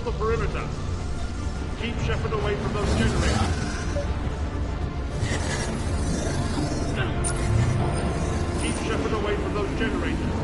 the perimeter. Keep Shepard away from those generators. Keep Shepard away from those generators.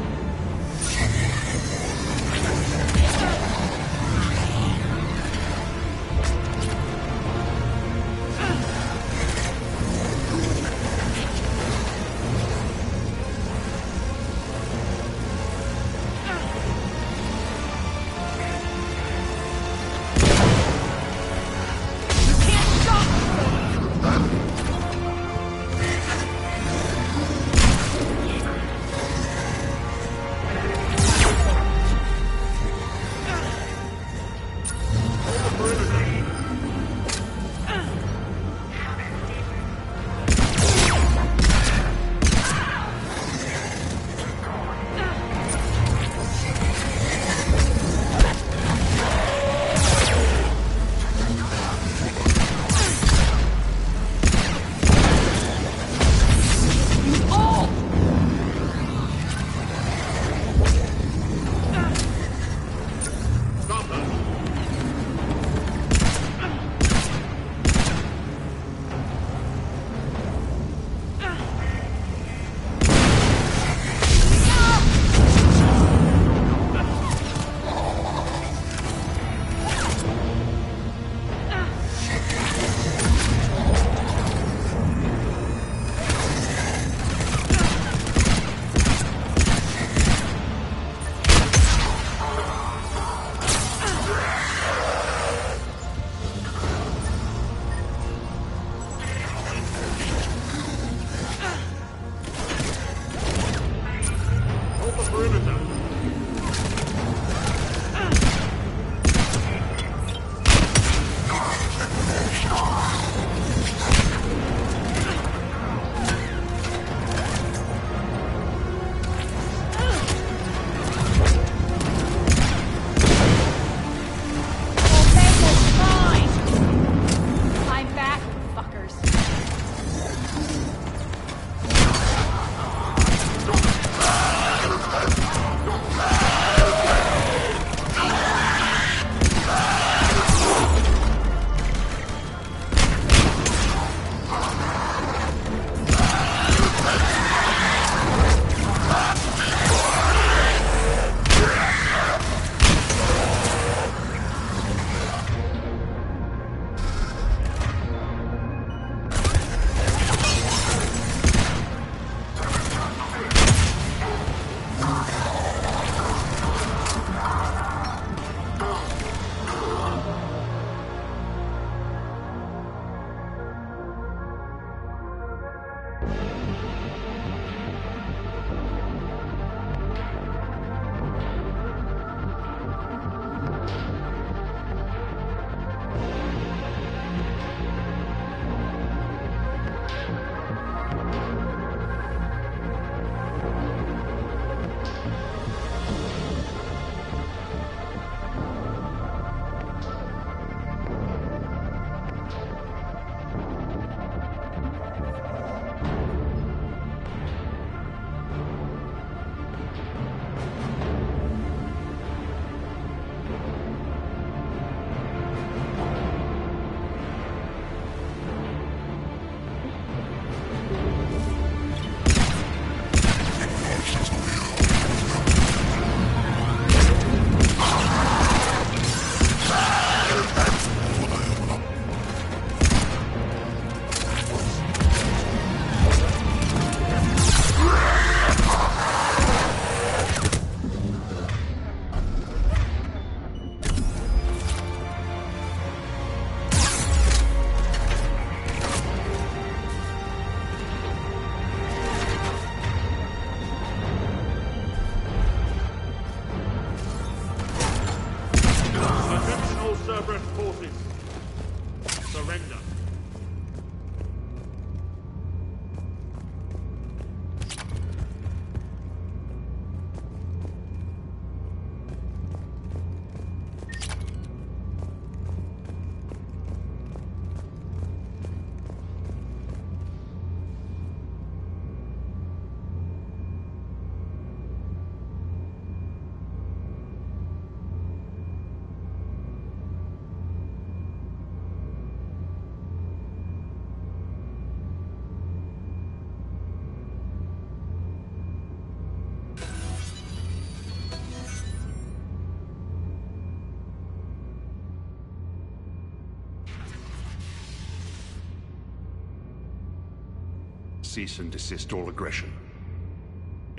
Cease and desist all aggression.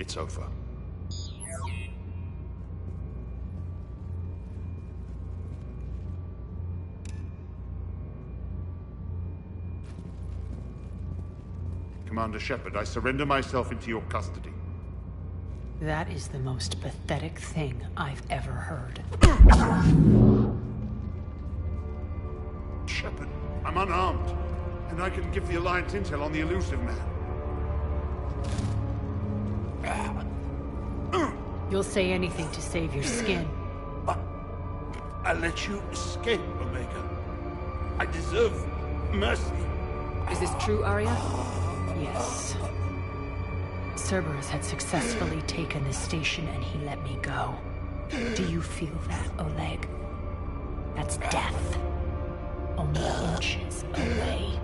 It's over. Commander Shepard, I surrender myself into your custody. That is the most pathetic thing I've ever heard. Shepard, I'm unarmed, and I can give the Alliance intel on the elusive man. You'll say anything to save your skin. I let you escape, Omega. I deserve mercy. Is this true, Arya? Yes. Cerberus had successfully taken the station and he let me go. Do you feel that, Oleg? That's death. Only inches away.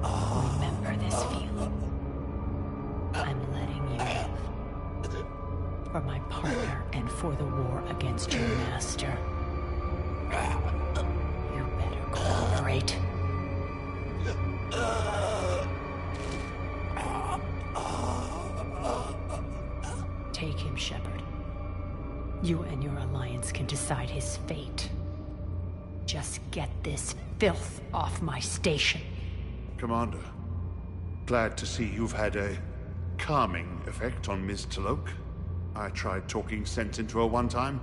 Remember this feeling. I'm letting you live. For my partner and for the war against your master. You better cooperate. Take him, Shepard. You and your Alliance can decide his fate. Just get this filth off my station. Commander, glad to see you've had a calming effect on Ms. T'Loak. I tried talking sense into her one time.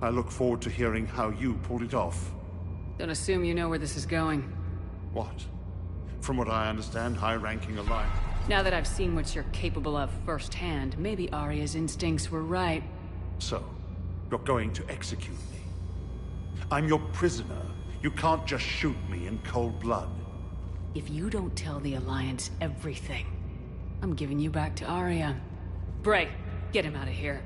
I look forward to hearing how you pulled it off. Don't assume you know where this is going. What? From what I understand, high-ranking Alliance... Now that I've seen what you're capable of firsthand, maybe Arya's instincts were right. So, you're going to execute me. I'm your prisoner. You can't just shoot me in cold blood. If you don't tell the Alliance everything, I'm giving you back to Arya. Bray, get him out of here.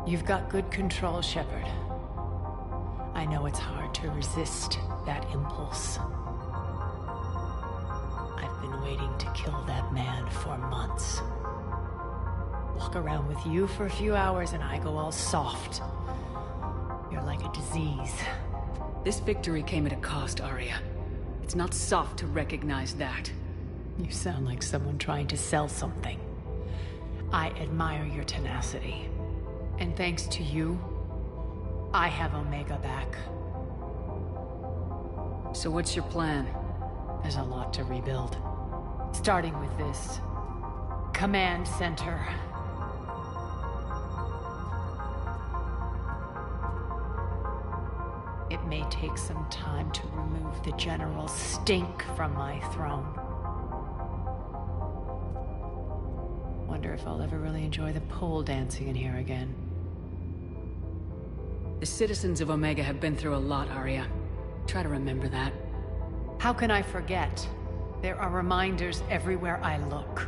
You've got good control, Shepard. I know it's hard to resist that impulse. I've been waiting to kill that man for months. Walk around with you for a few hours and I go all soft. You're like a disease. This victory came at a cost, Arya. It's not soft to recognize that. You sound like someone trying to sell something. I admire your tenacity. And thanks to you, I have Omega back. So what's your plan? There's a lot to rebuild. Starting with this command center. It may take some time to remove the general stink from my throne. Wonder if I'll ever really enjoy the pole dancing in here again. The citizens of Omega have been through a lot, Arya. Try to remember that. How can I forget? There are reminders everywhere I look.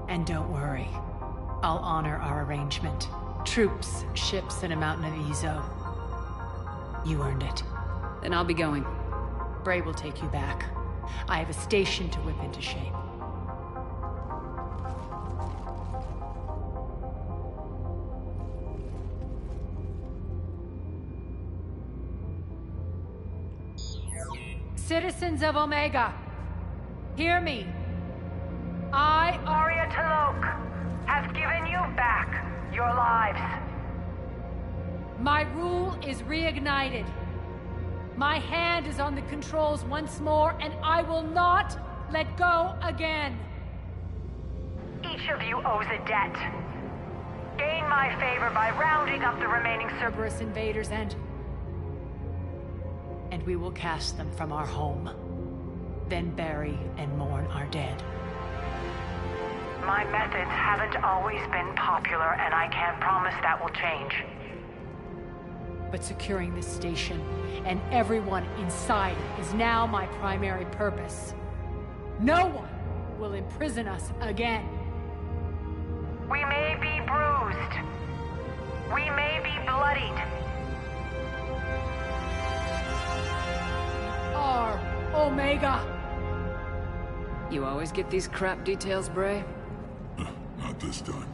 And don't worry. I'll honor our arrangement. Troops, ships, and a mountain of Ezo. You earned it. Then I'll be going. Bray will take you back. I have a station to whip into shape. Citizens of Omega, hear me. I, Arya T'Loak, have given you back your lives. My rule is reignited. My hand is on the controls once more, and I will not let go again. Each of you owes a debt. Gain my favor by rounding up the remaining Cerberus invaders and we will cast them from our home. Then bury and mourn our dead. My methods haven't always been popular, and I can't promise that will change. But securing this station and everyone inside it is now my primary purpose. No one will imprison us again. We may be bruised. We may be bloodied. are Omega. You always get these crap details, Bray? Not this time.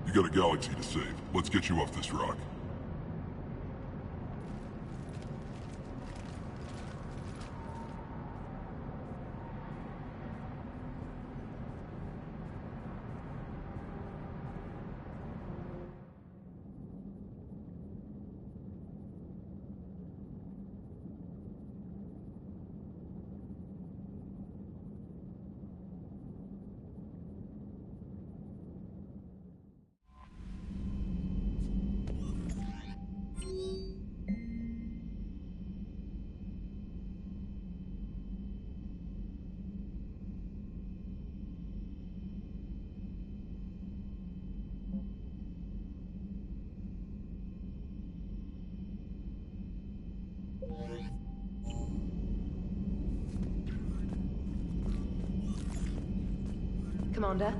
You got a galaxy to save. Let's get you off this rock. Commander?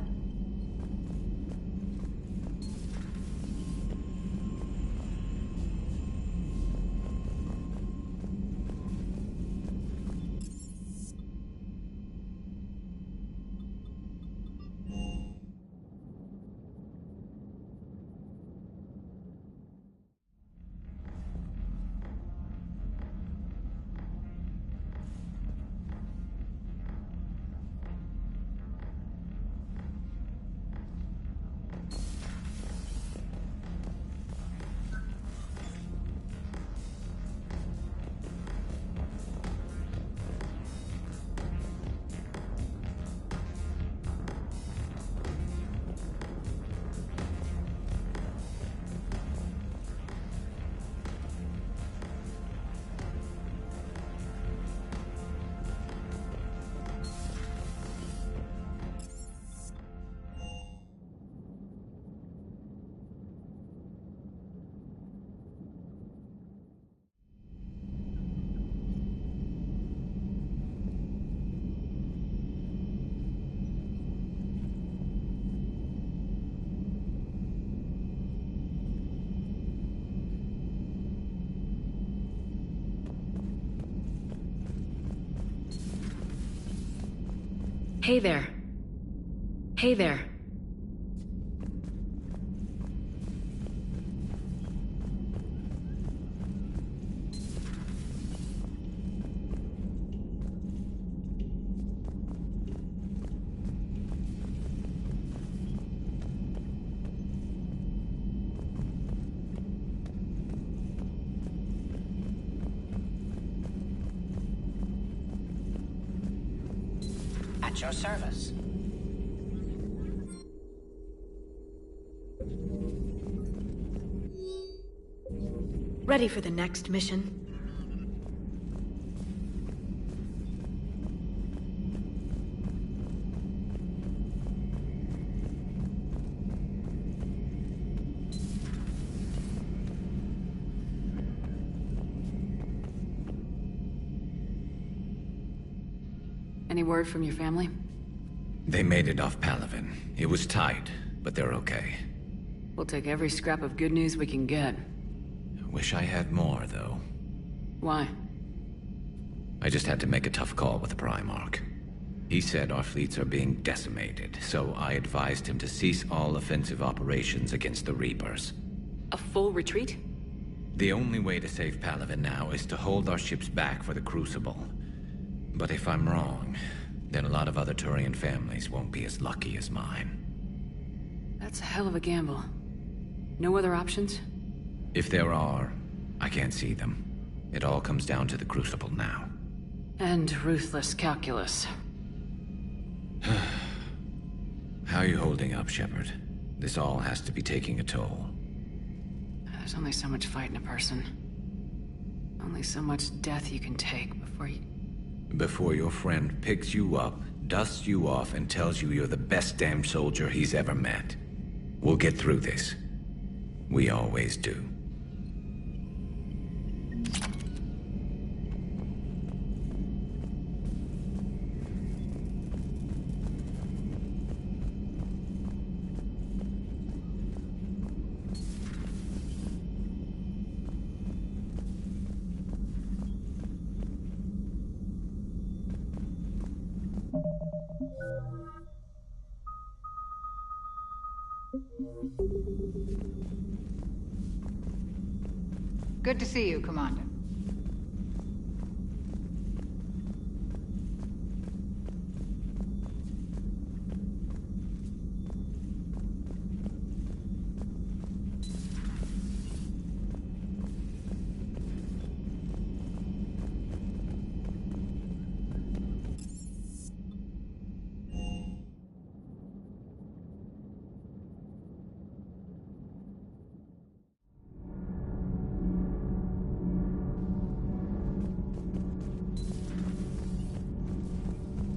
Hey there. Hey there. At your service. Ready for the next mission? Any word from your family? They made it off Palaven. It was tight, but they're okay. We'll take every scrap of good news we can get. Wish I had more, though. Why? I just had to make a tough call with the Primarch. He said our fleets are being decimated, so I advised him to cease all offensive operations against the Reapers. A full retreat? The only way to save Palaven now is to hold our ships back for the Crucible. But if I'm wrong, then a lot of other Turian families won't be as lucky as mine. That's a hell of a gamble. No other options? If there are, I can't see them. It all comes down to the Crucible now. And ruthless calculus. How are you holding up, Shepard? This all has to be taking a toll. There's only so much fight in a person. Only so much death you can take before you... Before your friend picks you up, dusts you off, and tells you you're the best damn soldier he's ever met. We'll get through this. We always do. Good to see you, Commander.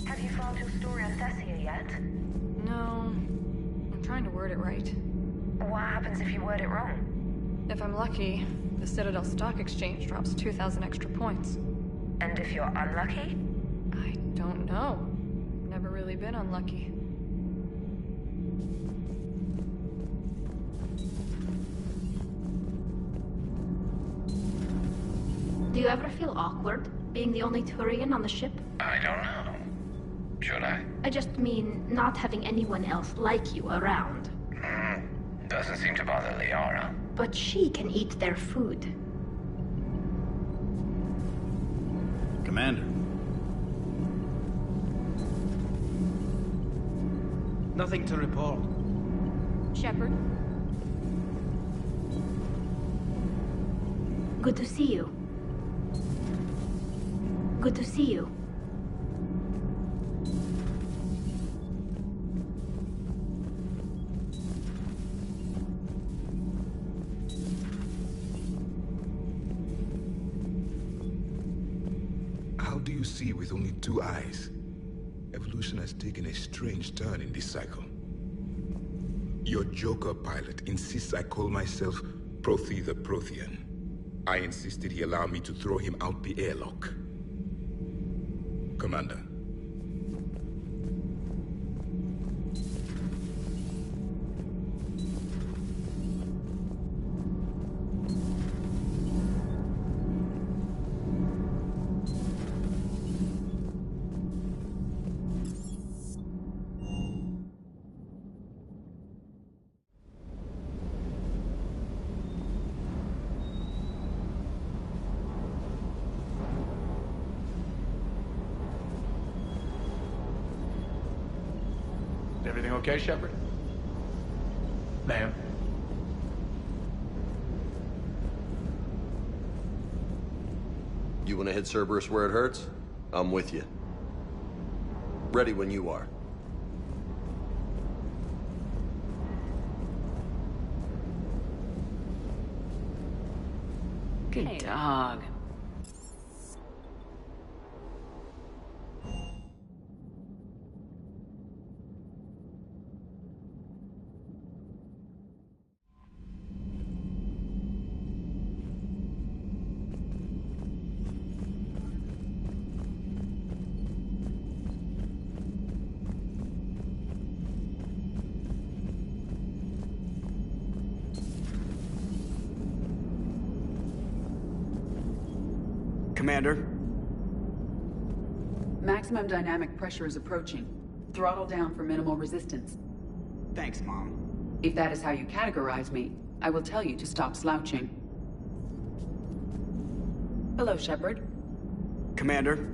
Have you filed your story on Thessia yet? No. I'm trying to word it right. What happens if you word it wrong? If I'm lucky, the Citadel Stock Exchange drops 2,000 extra points. And if you're unlucky? I don't know. Never really been unlucky. Do you ever feel awkward, being the only Turian on the ship? I don't know. Should I? I just mean not having anyone else like you around. Doesn't seem to bother Liara. But she can eat their food. Commander. Nothing to report. Shepard? Good to see you. Good to see you. How do you see with only 2 eyes? Evolution has taken a strange turn in this cycle. Your Joker pilot insists I call myself Prothi the Prothean. I insisted he allow me to throw him out the airlock. Commander. Everything okay, Shepard? Ma'am? You want to hit Cerberus where it hurts? I'm with you. Ready when you are. Good dog. Commander? Maximum dynamic pressure is approaching. Throttle down for minimal resistance. Thanks, Mom. If that is how you categorize me, I will tell you to stop slouching. Hello, Shepard. Commander?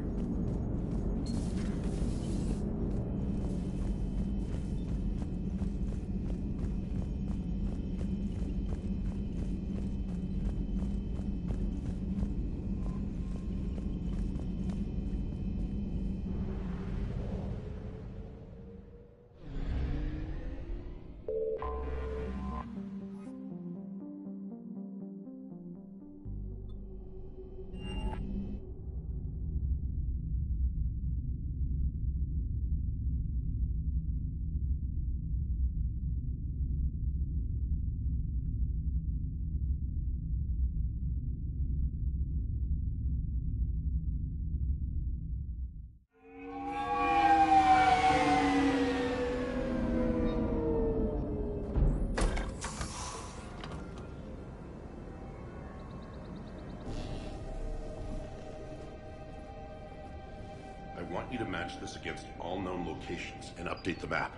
I want you to match this against all known locations and update the map.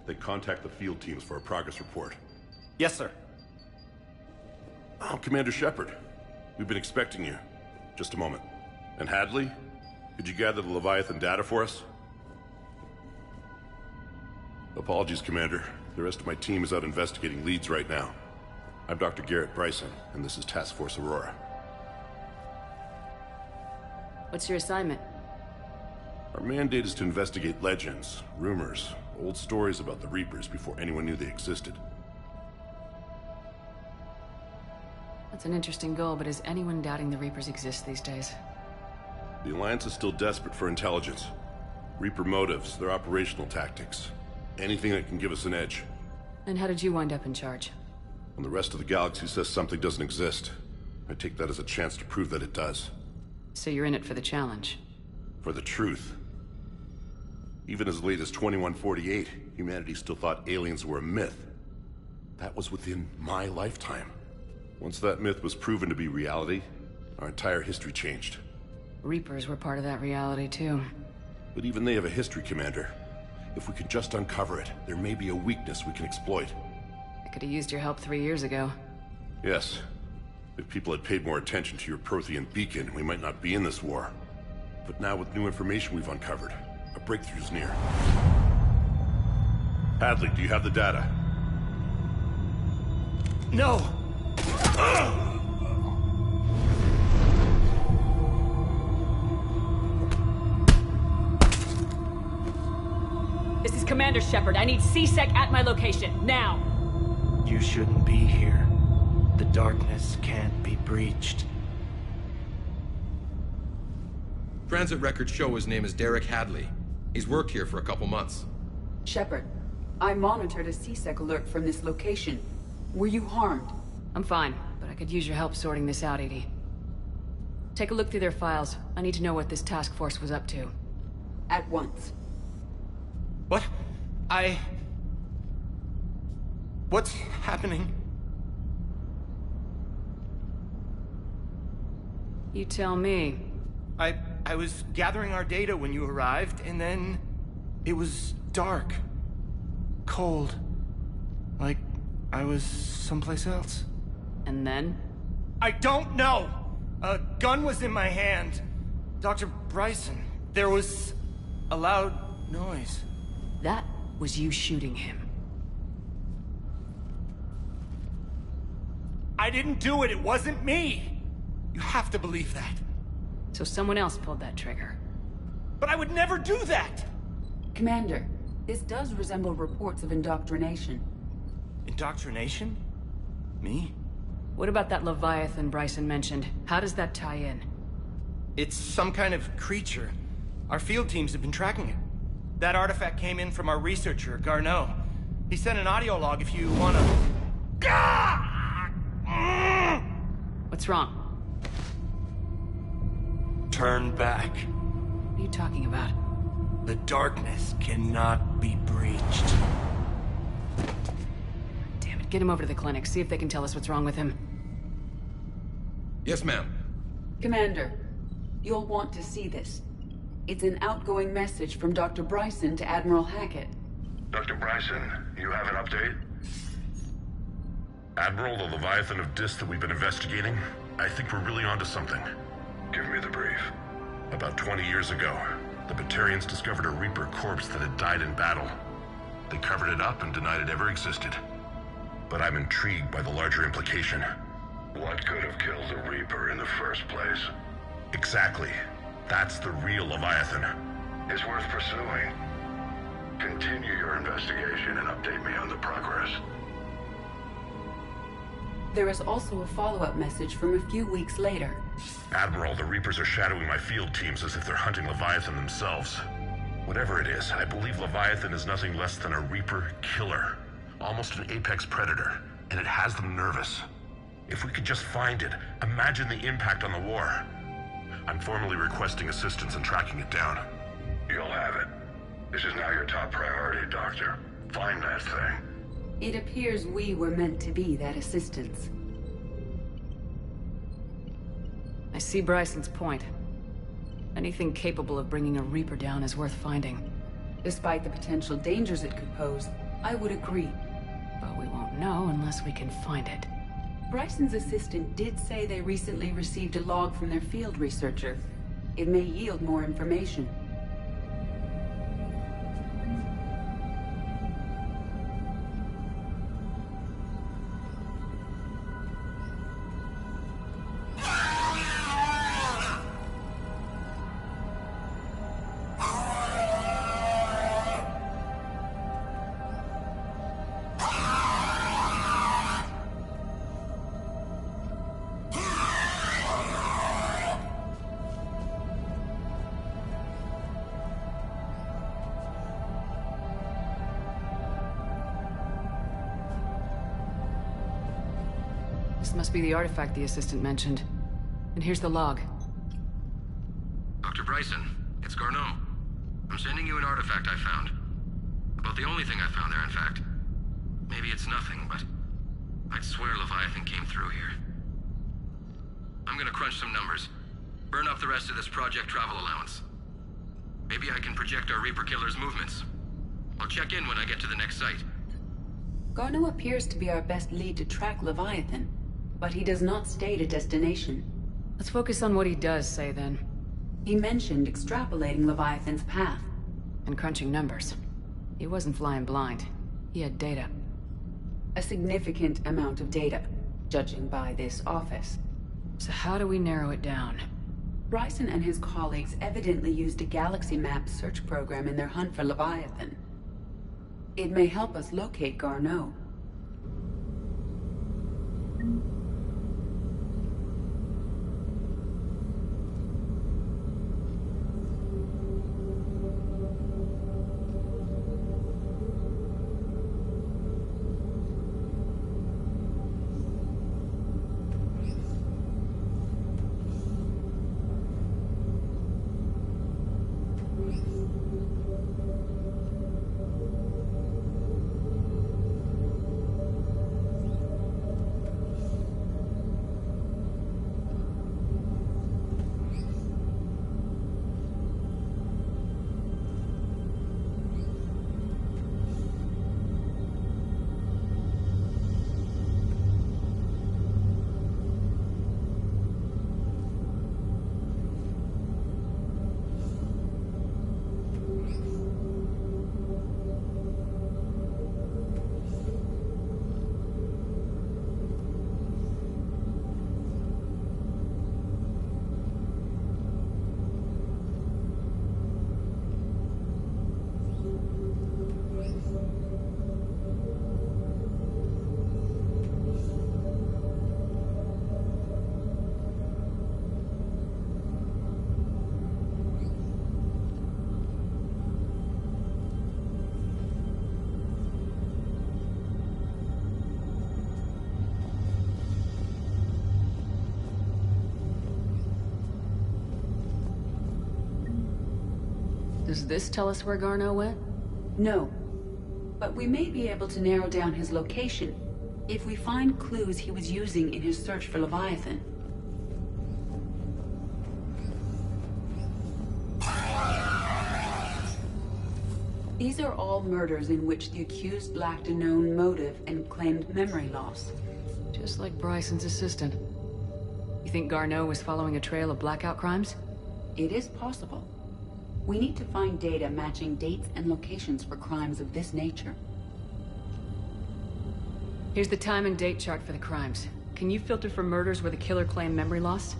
Then contact the field teams for a progress report. Yes, sir. Oh, Commander Shepard. We've been expecting you. Just a moment. And Hadley? Could you gather the Leviathan data for us? Apologies, Commander. The rest of my team is out investigating leads right now. I'm Dr. Garrett Bryson, and this is Task Force Aurora. What's your assignment? Our mandate is to investigate legends, rumors, old stories about the Reapers before anyone knew they existed. That's an interesting goal, but is anyone doubting the Reapers exist these days? The Alliance is still desperate for intelligence. Reaper motives, their operational tactics. Anything that can give us an edge. And how did you wind up in charge? When the rest of the galaxy says something doesn't exist, I take that as a chance to prove that it does. So you're in it for the challenge? For the truth. Even as late as 2148, humanity still thought aliens were a myth. That was within my lifetime. Once that myth was proven to be reality, our entire history changed. Reapers were part of that reality, too. But even they have a history, Commander. If we could just uncover it, there may be a weakness we can exploit. I could have used your help 3 years ago. Yes. If people had paid more attention to your Prothean beacon, we might not be in this war. But now with new information we've uncovered, a breakthrough's near. Hadley, do you have the data? No! This is Commander Shepard. I need C-Sec at my location, now! You shouldn't be here. The darkness can't be breached. Transit records show his name is Derek Hadley. He's worked here for a couple months. Shepard, I monitored a C-Sec alert from this location. Were you harmed? I'm fine, but I could use your help sorting this out, Edie. Take a look through their files. I need to know what this task force was up to. At once. What? What's happening? You tell me. I was gathering our data when you arrived, and then it was dark. Cold. Like I was someplace else. And then? I don't know! A gun was in my hand. Dr. Bryson, there was a loud noise. That was you shooting him. I didn't do it, it wasn't me! You have to believe that. So someone else pulled that trigger. But I would never do that! Commander, this does resemble reports of indoctrination. Indoctrination? Me? What about that Leviathan Bryson mentioned? How does that tie in? It's some kind of creature. Our field teams have been tracking it. That artifact came in from our researcher, Garneau. He sent an audio log if you wanna... What's wrong? Turn back. What are you talking about? The darkness cannot be breached. Damn it, get him over to the clinic. See if they can tell us what's wrong with him. Yes, ma'am. Commander, you'll want to see this. It's an outgoing message from Dr. Bryson to Admiral Hackett. Dr. Bryson, you have an update? Admiral, the Leviathan of Dis that we've been investigating, I think we're really onto something. Give me the brief. About 20 years ago, the Batarians discovered a Reaper corpse that had died in battle. They covered it up and denied it ever existed. But I'm intrigued by the larger implication. What could have killed the Reaper in the first place? Exactly. That's the real Leviathan. It's worth pursuing. Continue your investigation and update me on the progress. There is also a follow-up message from a few weeks later. Admiral, the Reapers are shadowing my field teams as if they're hunting Leviathan themselves. Whatever it is, I believe Leviathan is nothing less than a Reaper killer. Almost an apex predator, and it has them nervous. If we could just find it, imagine the impact on the war. I'm formally requesting assistance in tracking it down. You'll have it. This is now your top priority, Doctor. Find that thing. It appears we were meant to be that assistance. I see Bryson's point. Anything capable of bringing a Reaper down is worth finding. Despite the potential dangers it could pose, I would agree. But we won't know unless we can find it. Bryson's assistant did say they recently received a log from their field researcher. It may yield more information. This must be the artifact the assistant mentioned. And here's the log. Dr. Bryson, it's Garneau. I'm sending you an artifact I found. About the only thing I found there, in fact. Maybe it's nothing, but I'd swear Leviathan came through here. I'm gonna crunch some numbers. Burn up the rest of this project travel allowance. Maybe I can project our Reaper Killer's movements. I'll check in when I get to the next site. Garneau appears to be our best lead to track Leviathan, but he does not state a destination. Let's focus on what he does say, then. He mentioned extrapolating Leviathan's path. And crunching numbers. He wasn't flying blind. He had data. A significant amount of data, judging by this office. So how do we narrow it down? Bryson and his colleagues evidently used a galaxy map search program in their hunt for Leviathan. It may help us locate Garneau. Does this tell us where Garneau went? No. But we may be able to narrow down his location if we find clues he was using in his search for Leviathan. These are all murders in which the accused lacked a known motive and claimed memory loss. Just like Bryson's assistant. You think Garneau was following a trail of blackout crimes? It is possible. We need to find data matching dates and locations for crimes of this nature. Here's the time and date chart for the crimes. Can you filter for murders where the killer claimed memory loss?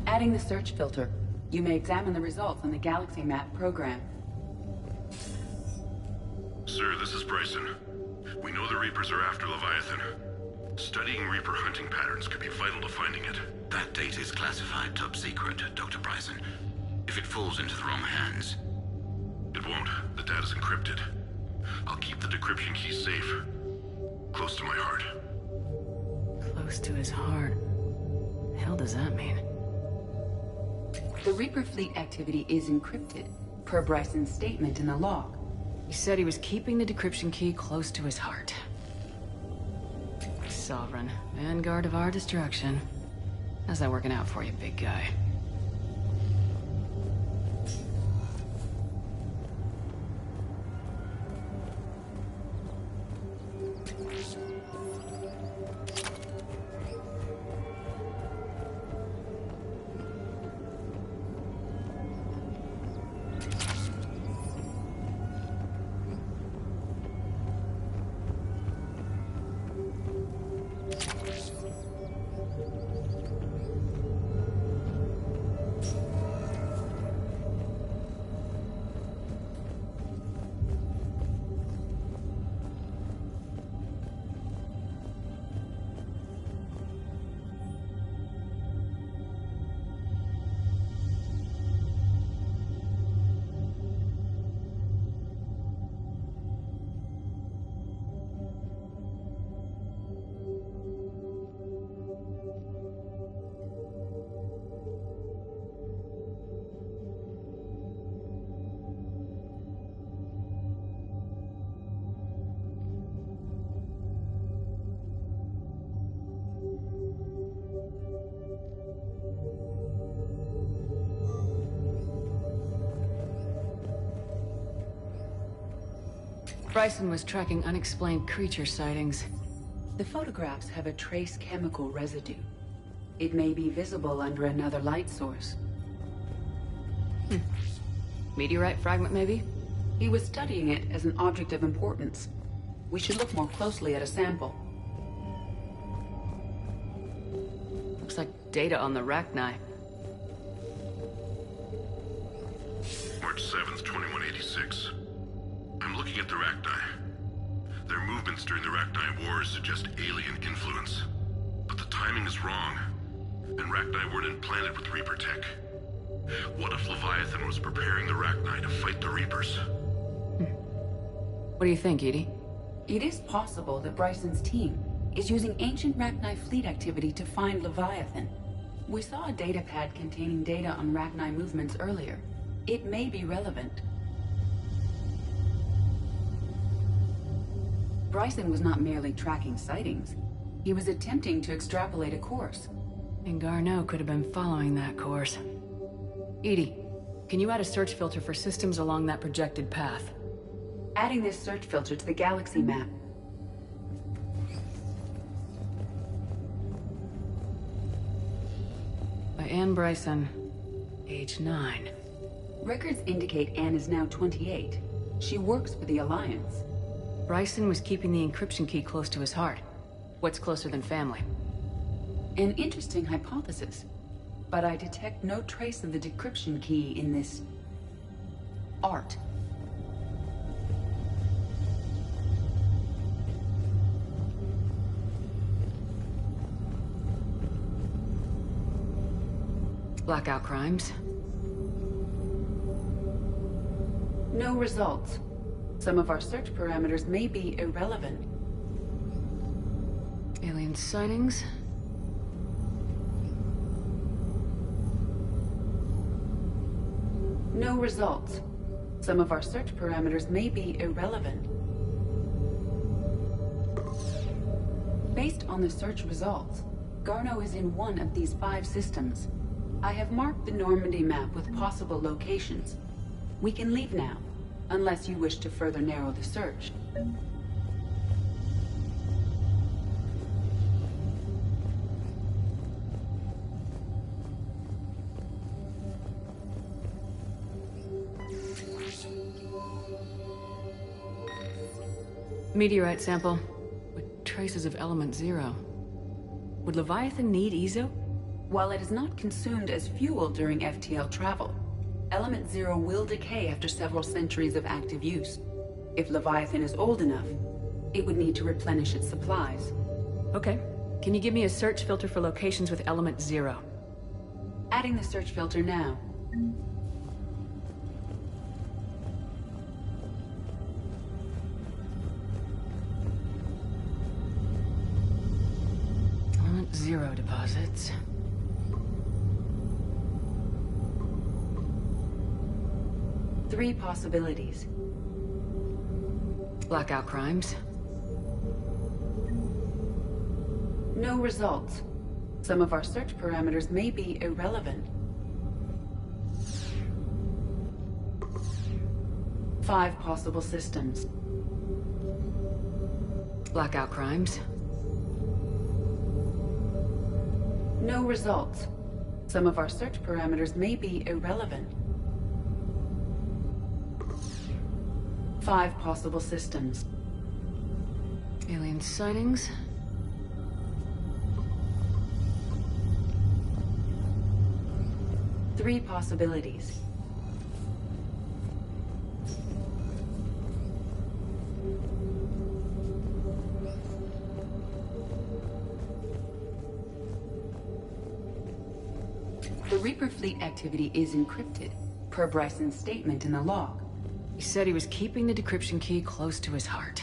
Adding the search filter, you may examine the results on the Galaxy Map program. Sir, this is Bryson. We know the Reapers are after Leviathan. Studying Reaper hunting patterns could be vital to finding it. That data is classified top secret, Dr. Bryson. If it falls into the wrong hands... It won't. The data's encrypted. I'll keep the decryption key safe. Close to my heart. Close to his heart. The hell does that mean? The Reaper fleet activity is encrypted, per Bryson's statement in the log. He said he was keeping the decryption key close to his heart. Sovereign, vanguard of our destruction. How's that working out for you, big guy? Bryson was tracking unexplained creature sightings. The photographs have a trace chemical residue. It may be visible under another light source. Meteorite fragment, maybe? He was studying it as an object of importance. We should look more closely at a sample. Looks like data on the Rachni. March 7th, 2186. I'm looking at the Rachni. Their movements during the Rachni Wars suggest alien influence. But the timing is wrong. And Rachni weren't implanted with Reaper tech. What if Leviathan was preparing the Rachni to fight the Reapers? What do you think, Edie? It is possible that Bryson's team is using ancient Rachni fleet activity to find Leviathan. We saw a data pad containing data on Rachni movements earlier. It may be relevant. Bryson was not merely tracking sightings. He was attempting to extrapolate a course. And Garneau could have been following that course. Edie, can you add a search filter for systems along that projected path? Adding this search filter to the galaxy map. By Anne Bryson, age 9. Records indicate Anne is now 28. She works for the Alliance. Bryson was keeping the encryption key close to his heart. What's closer than family? An interesting hypothesis. But I detect no trace of the decryption key in this... art. Blackout crimes. No results. Some of our search parameters may be irrelevant. Alien sightings. No results. Some of our search parameters may be irrelevant. Based on the search results, Garneau is in one of these 5 systems. I have marked the Normandy map with possible locations. We can leave now, unless you wish to further narrow the search. Meteorite sample with traces of element 0. Would Leviathan need Ezo? While it is not consumed as fuel during FTL travel, element 0 will decay after several centuries of active use. If Leviathan is old enough, it would need to replenish its supplies. Okay. Can you give me a search filter for locations with element 0? Adding the search filter now. Element 0 deposits. Three possibilities. Blackout crimes. No results. Some of our search parameters may be irrelevant. 5 possible systems. Blackout crimes. No results. Some of our search parameters may be irrelevant. 5 possible systems. Alien sightings. Three possibilities. The Reaper fleet activity is encrypted, per Bryson's statement in the log. He said he was keeping the decryption key close to his heart.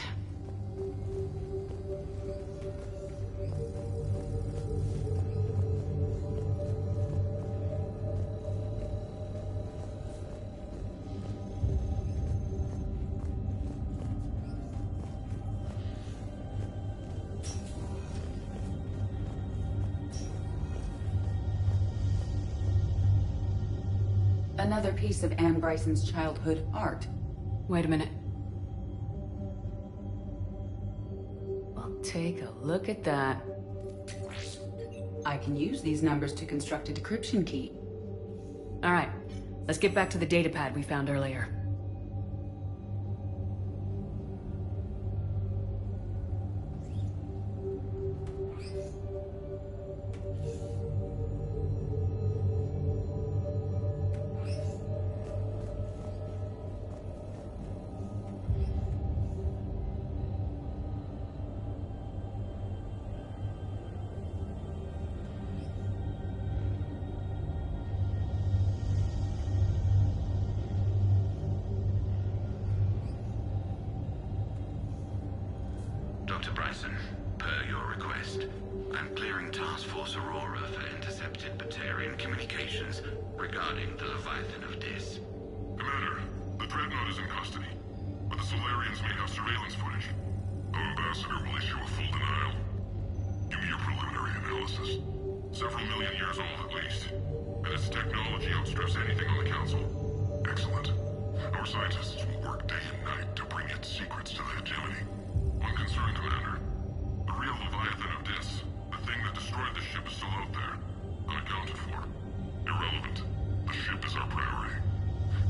Another piece of Anne Bryson's childhood art. Wait a minute. Take a look at that. I can use these numbers to construct a decryption key. All right, let's get back to the datapad we found earlier. Dr. Bryson, per your request, I'm clearing Task Force Aurora for intercepted Batarian communications regarding the Leviathan of Dis. Commander, the Dreadnought is in custody, but the Solarians may have surveillance footage. Our ambassador will issue a full denial. Give me your preliminary analysis. Several million years old at least, and its technology outstrips anything on the Council. Excellent. Our scientists will work day and night to bring its secrets to the hegemony. One concern, Commander. The real Leviathan of Dis, the thing that destroyed the ship, is still out there, unaccounted for. Irrelevant. The ship is our priority.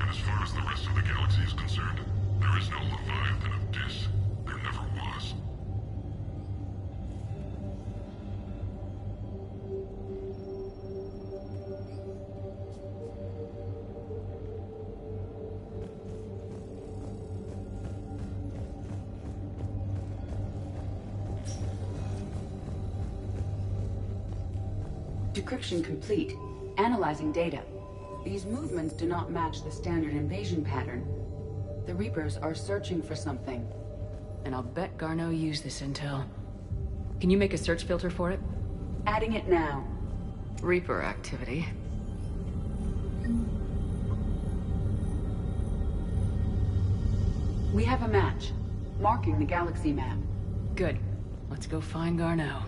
And as far as the rest of the galaxy is concerned, there is no Leviathan of Dis. There never was. Decryption complete. Analyzing data. These movements do not match the standard invasion pattern. The Reapers are searching for something. And I'll bet Garneau used this intel. Can you make a search filter for it? Adding it now. Reaper activity. We have a match. Marking the galaxy map. Good. Let's go find Garneau.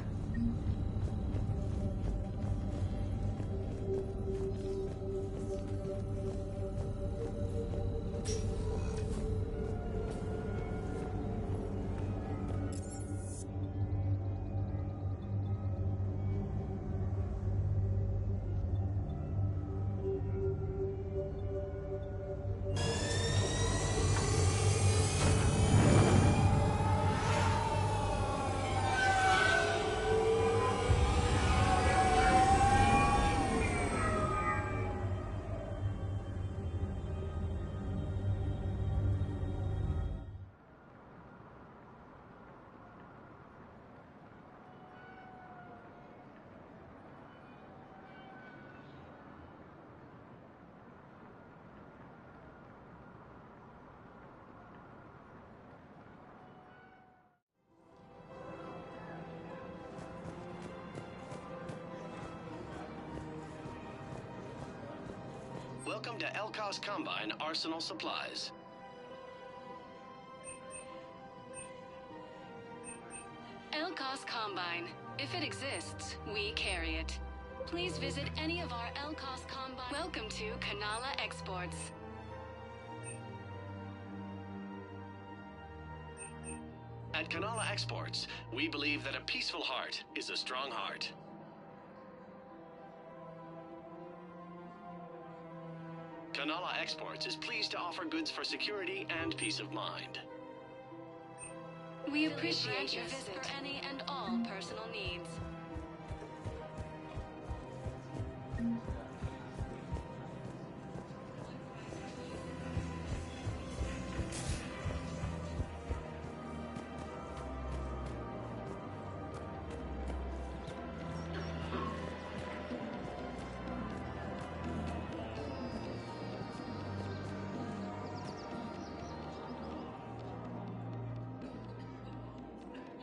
Welcome to Elkos Combine Arsenal Supplies. Elkos Combine. If it exists, we carry it. Please visit any of our Elkos Combine. Welcome to Kanala Exports. At Kanala Exports, we believe that a peaceful heart is a strong heart. Kanala Exports is pleased to offer goods for security and peace of mind. We appreciate your visit for any and all personal needs.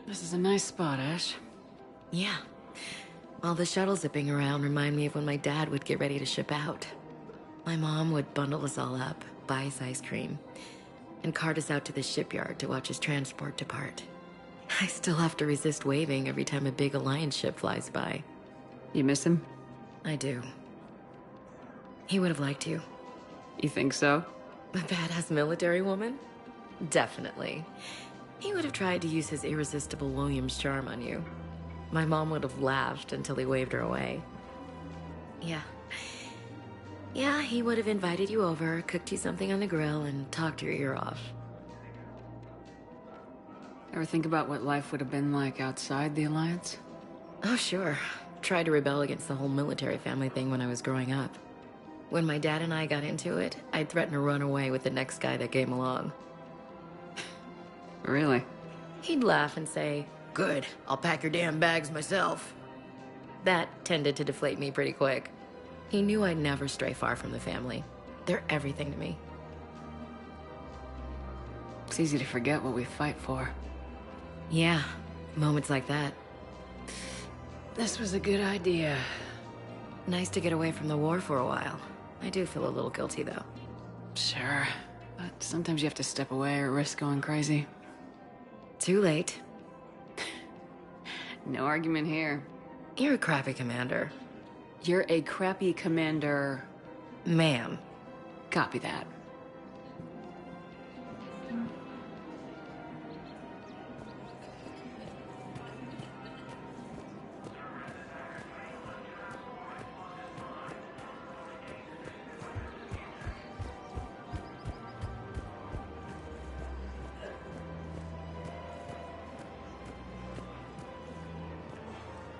This is a nice spot, Ash. Yeah. All the shuttles zipping around remind me of when my dad would get ready to ship out. My mom would bundle us all up, buy us ice cream, and cart us out to the shipyard to watch his transport depart. I still have to resist waving every time a big Alliance ship flies by. You miss him? I do. He would have liked you. You think so? A badass military woman? Definitely. He would have tried to use his irresistible Williams charm on you. My mom would have laughed until he waved her away. Yeah. Yeah, he would have invited you over, cooked you something on the grill, and talked your ear off. Ever think about what life would have been like outside the Alliance? Oh, sure. Tried to rebel against the whole military family thing when I was growing up. When my dad and I got into it, I'd threaten to run away with the next guy that came along. Really? He'd laugh and say, "Good, I'll pack your damn bags myself." That tended to deflate me pretty quick. He knew I'd never stray far from the family. They're everything to me. It's easy to forget what we fight for. Yeah, moments like that. This was a good idea. Nice to get away from the war for a while. I do feel a little guilty, though. Sure, but sometimes you have to step away or risk going crazy. Too late. No argument here. You're a crappy commander. You're a crappy commander... Ma'am. Copy that.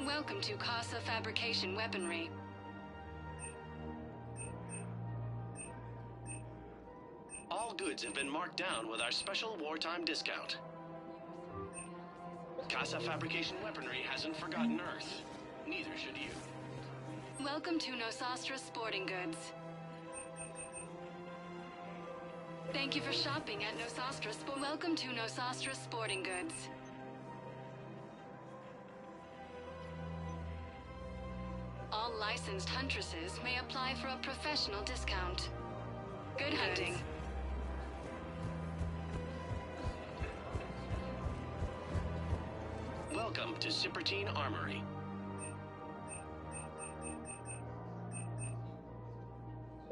Welcome to Casa Fabrication Weaponry. All goods have been marked down with our special wartime discount. Casa Fabrication Weaponry hasn't forgotten Earth. Neither should you. Welcome to Nosastra Sporting Goods. Thank you for shopping at Nosastra Welcome to Nosastra Sporting Goods. All licensed huntresses may apply for a professional discount. Good hunting. Welcome to Cipertine Armory.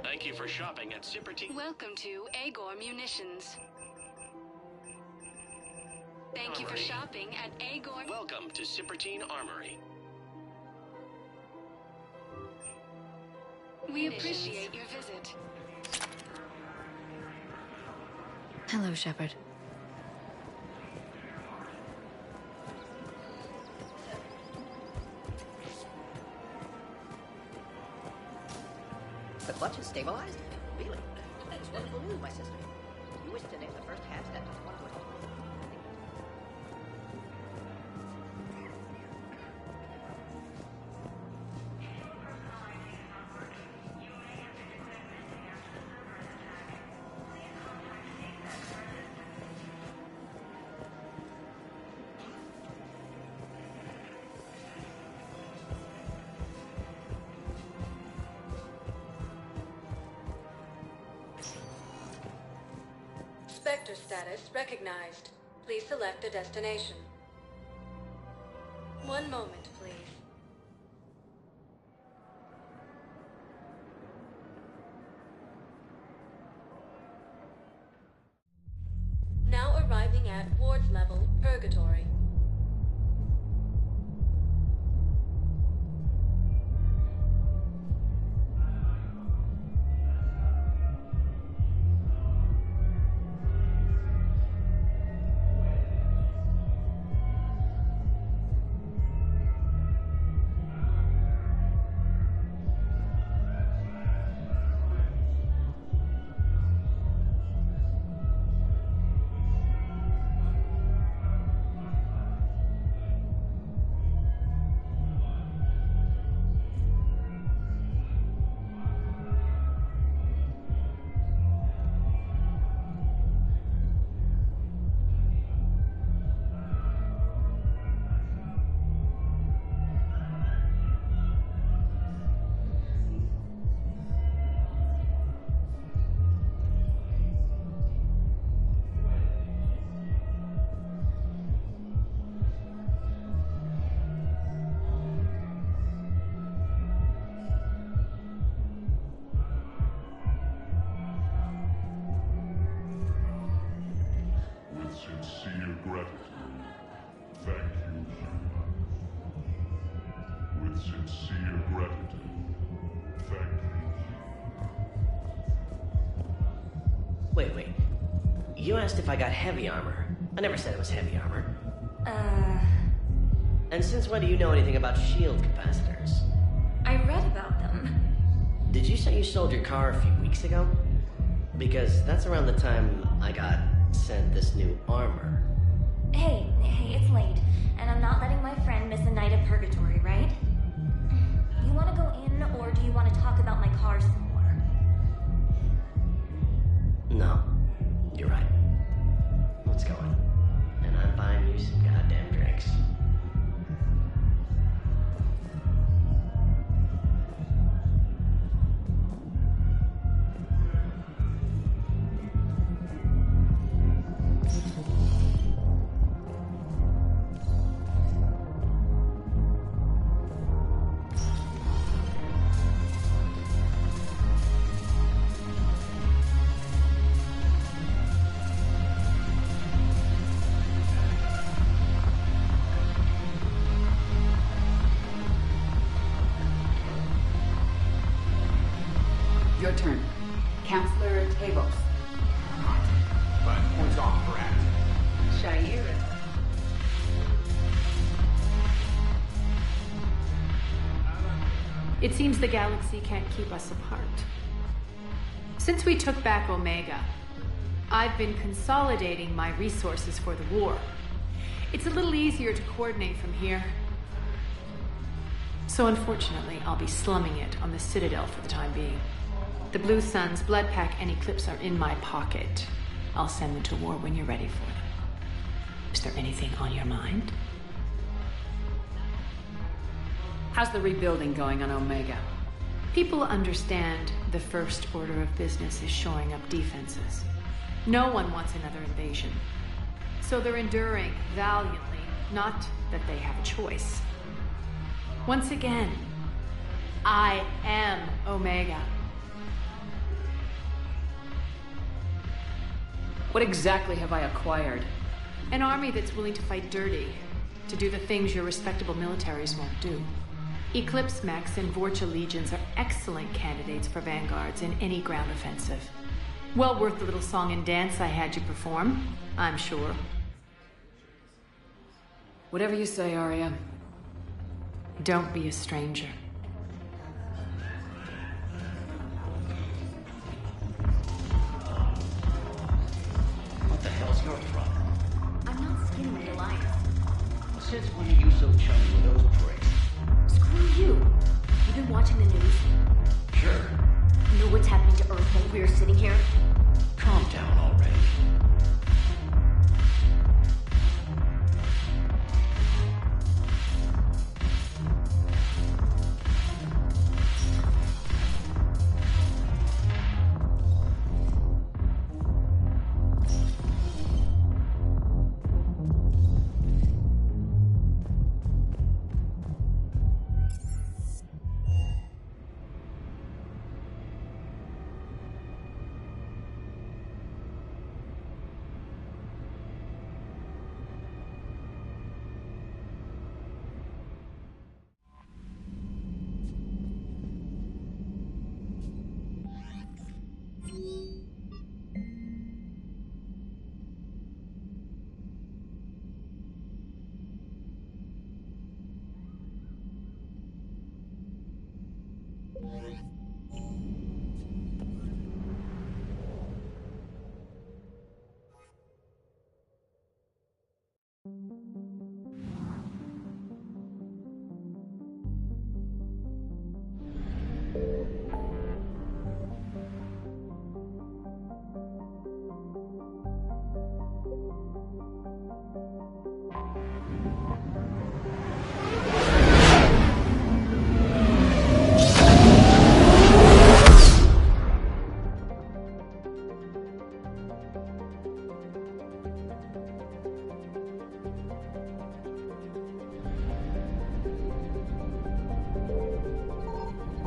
Thank you for shopping at Cipertine. Welcome to Agor Munitions. Thank you for shopping at Agor. Welcome to Cipertine Armory. We appreciate your visit. Hello, Shepard. The clutch is stabilized? Really? That is wonderful news, my sister. You wish to take the first half step to one with Spectre status recognized. Please select a destination. One moment, please. Now arriving at Ward's level, Purgatory. sincere gratitude. Thank you, human. With sincere gratitude. Thank you. Wait. You asked if I got heavy armor. I never said it was heavy armor. And since when do you know anything about shield capacitors? I read about them. Did you say you sold your car a few weeks ago? Because that's around the time I got sent this new armor. Hey, it's late, and I'm not letting my friend miss a night of purgatory, right? You want to go in, or do you want to talk about my car some more? No, you're right. Let's go in. And I'm buying you some goddamn drinks. Your turn. Counselor Tavos. But points off, correct? Shaira. It seems the galaxy can't keep us apart. Since we took back Omega, I've been consolidating my resources for the war. It's a little easier to coordinate from here. So unfortunately, I'll be slumming it on the Citadel for the time being. The Blue Suns, Blood Pack, and Eclipse are in my pocket. I'll send them to war when you're ready for them. Is there anything on your mind? How's the rebuilding going on Omega? People understand the first order of business is shoring up defenses. No one wants another invasion. So they're enduring valiantly, not that they have a choice. Once again, I am Omega. What exactly have I acquired? An army that's willing to fight dirty, to do the things your respectable militaries won't do. Eclipse Mechs and Vorcha Legions are excellent candidates for vanguards in any ground offensive. Well worth the little song and dance I had you perform, I'm sure. Whatever you say, Arya. Don't be a stranger. What the hell's your problem? I'm not skinning the Alliance. Since when are you so chummy with those pricks? Screw you. You've been watching the news? Sure. Know what's happening to Earth while we're sitting here? Calm down already.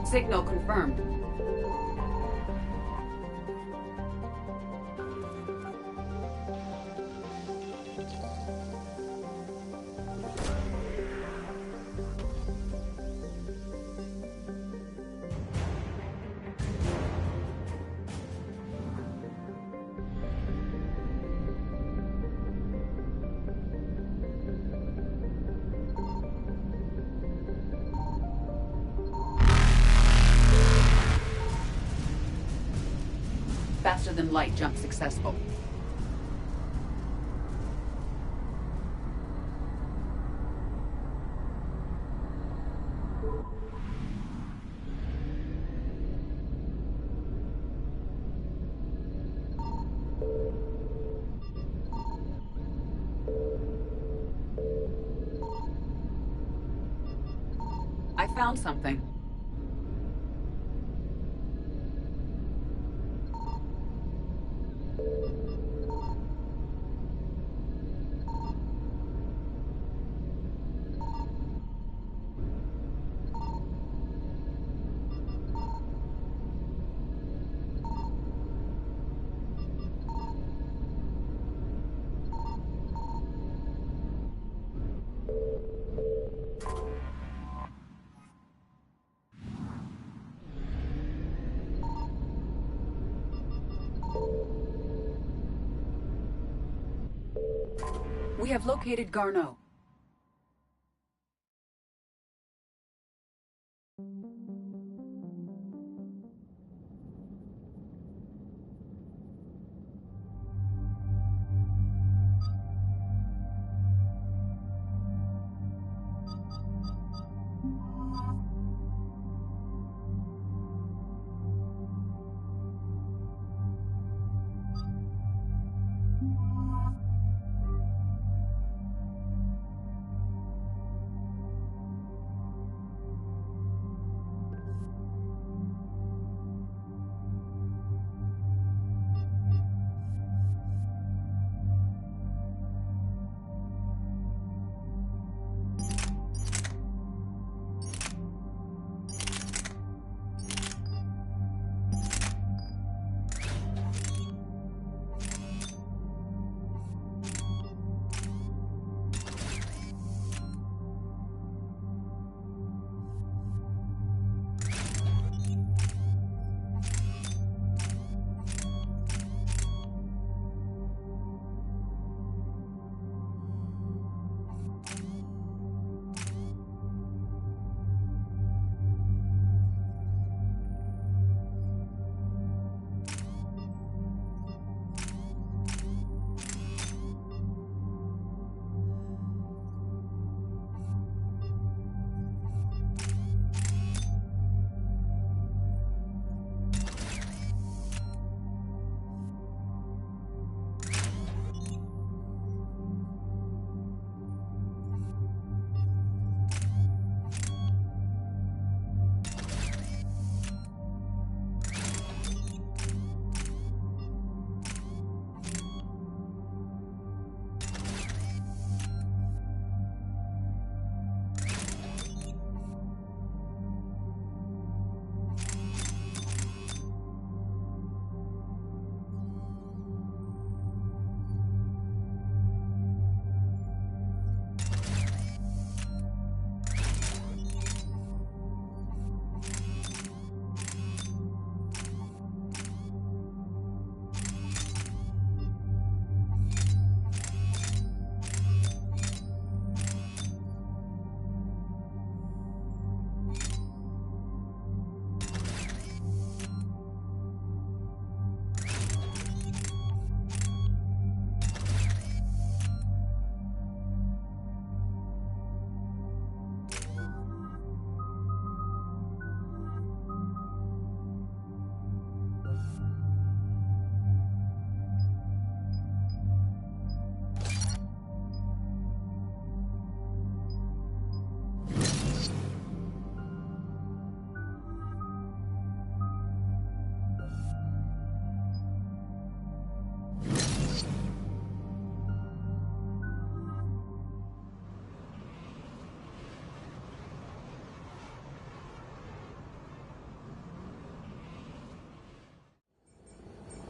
Signal confirmed. faster-than-light jump successful. I found something. We have located Garneau.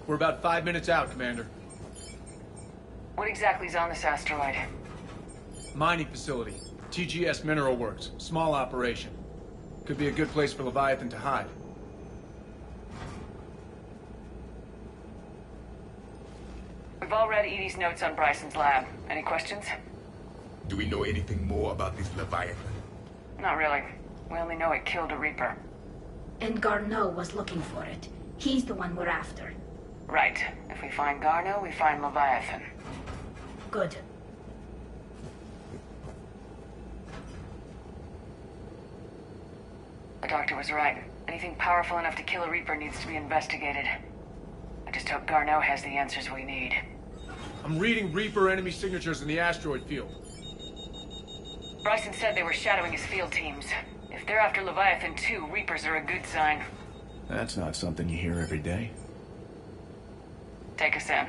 We're about 5 minutes out, Commander. What exactly is on this asteroid? Mining facility. TGS Mineral Works. Small operation. Could be a good place for Leviathan to hide. We've all read Edie's notes on Bryson's lab. Any questions? Do we know anything more about this Leviathan? Not really. We only know it killed a Reaper. And Garneau was looking for it. He's the one we're after. Right. If we find Garno, we find Leviathan. Good. The doctor was right. Anything powerful enough to kill a Reaper needs to be investigated. I just hope Garno has the answers we need. I'm reading Reaper enemy signatures in the asteroid field. Bryson said they were shadowing his field teams. If they're after Leviathan too, Reapers are a good sign. That's not something you hear every day. Take us in.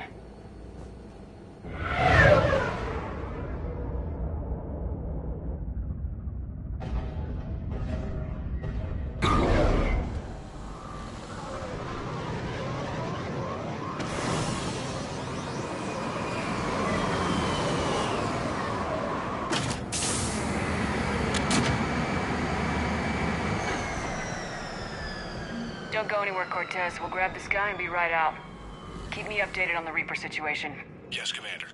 Don't go anywhere, Cortez. We'll grab this guy and be right out. Keep me updated on the Reaper situation. Yes, Commander.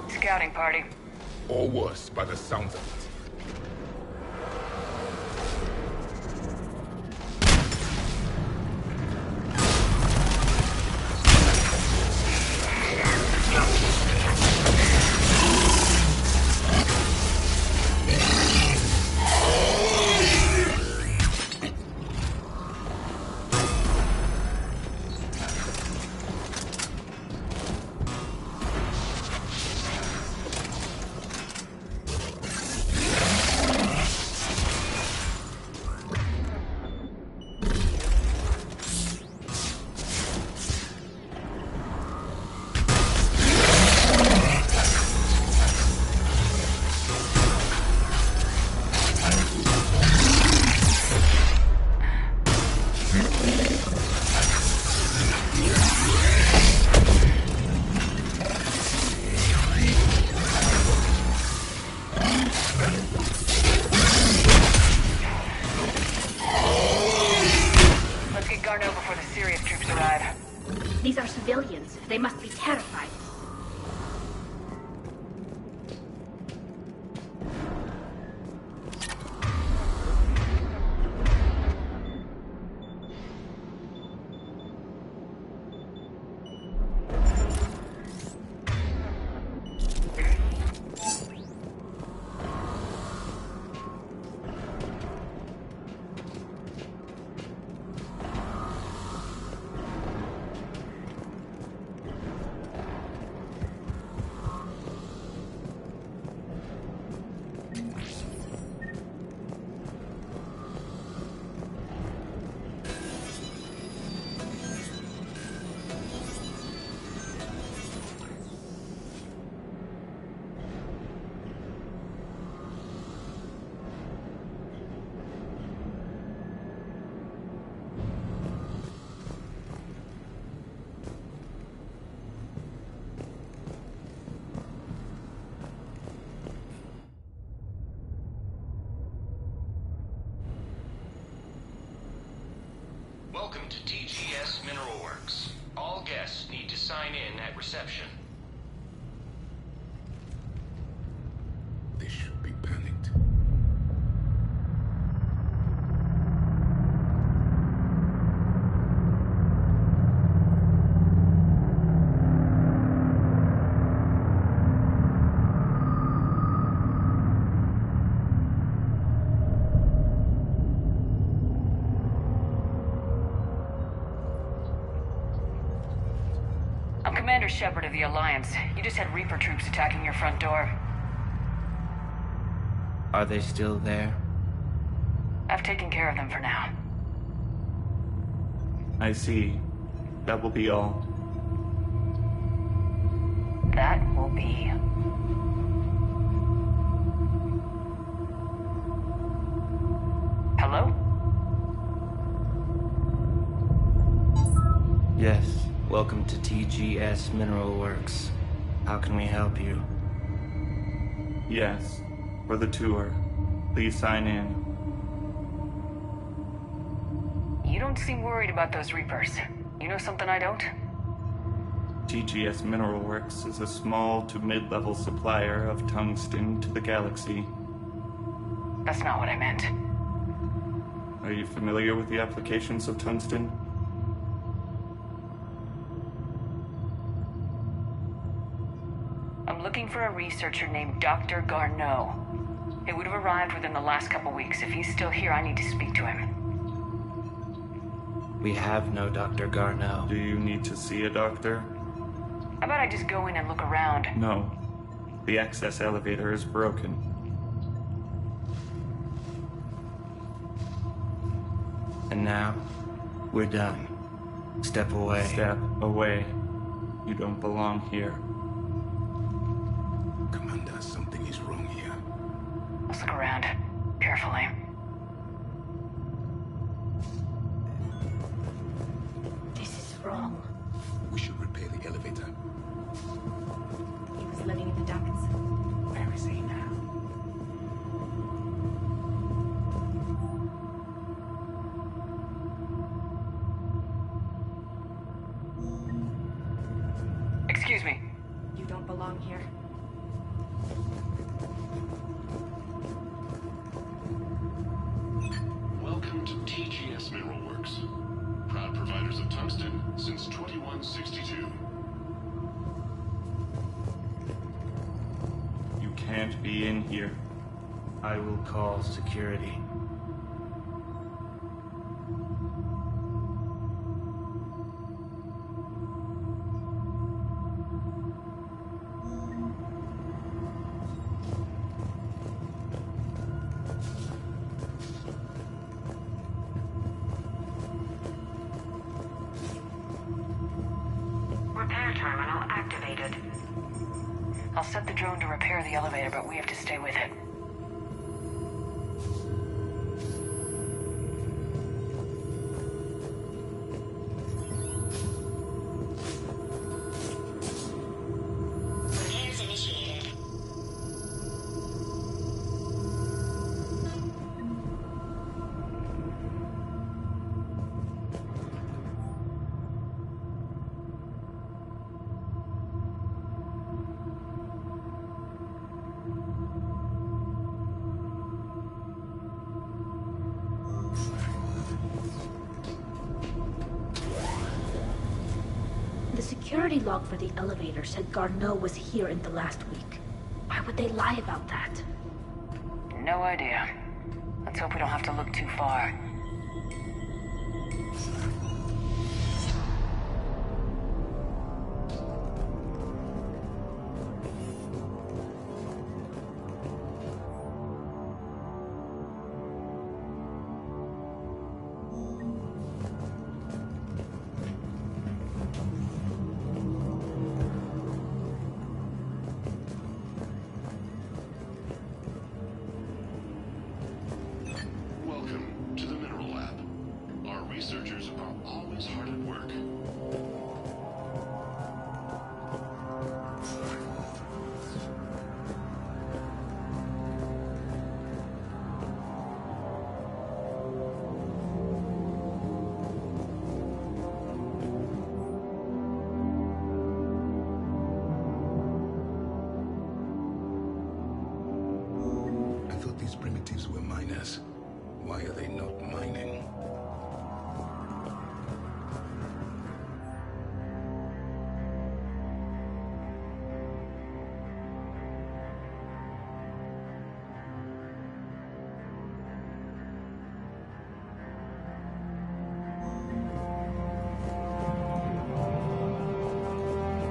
Scouting party. Or worse, by the sounds of it. These are civilians. They must be terrified. Welcome to TGS Mineral Works. All guests need to sign in at reception. They should be panicked. I'm Commander Shepard of the Alliance. You just had Reaper troops attacking your front door. Are they still there? I've taken care of them for now. I see. That will be all. That will be. Hello? Yes. Welcome to TGS Mineral Works. How can we help you? Yes, for the tour. Please sign in. You don't seem worried about those Reapers. You know something I don't? TGS Mineral Works is a small to mid-level supplier of tungsten to the galaxy. That's not what I meant. Are you familiar with the applications of tungsten? I'm looking for a researcher named Dr. Garneau. He would have arrived within the last couple weeks. If he's still here, I need to speak to him. We have no Dr. Garneau. Do you need to see a doctor? How about I just go in and look around? No. The access elevator is broken. And now, we're done. Step away. Step away. You don't belong here. Commander, something is wrong here. Let's look around. Carefully. This is wrong. We should repair the elevator. He was living in the ducts. Where is he now? Excuse me. You don't belong here. Welcome to TGS Mineral Works. Proud providers of tungsten since 2162. You can't be in here. I will call security. Repair terminal activated. I'll set the drone to repair the elevator, but we have to stay with it. Repairs initiated. The security log for the elevator said Garneau was here in the last week. Why would they lie about that? No idea. Let's hope we don't have to look too far. Welcome to the Mineral Lab. Our researchers are always hard at work. I thought these primitives were miners. Why are they not mining?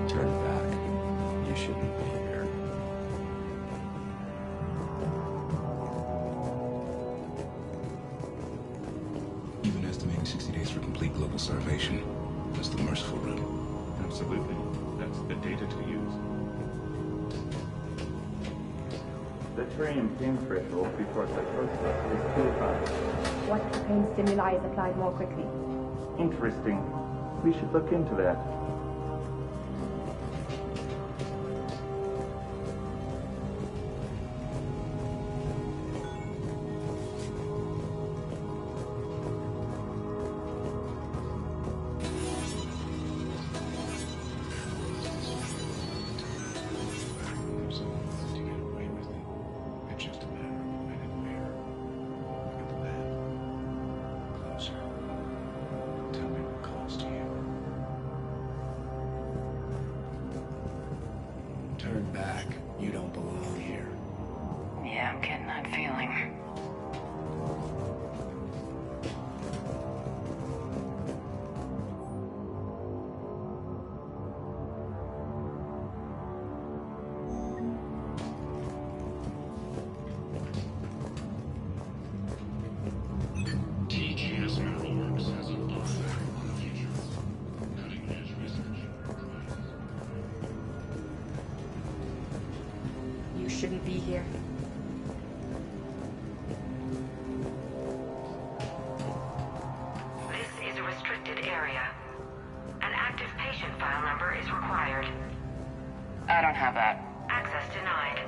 Turn back. You shouldn't be here. Even estimating 60 days for complete global starvation. That's the merciful route. Absolutely. That's the data to use. The tritium pain threshold before psychosis is too high. What if the pain stimuli is applied more quickly? Interesting. We should look into that. shouldn't be here. This is a restricted area. An active patient file number is required. I don't have that. Access denied.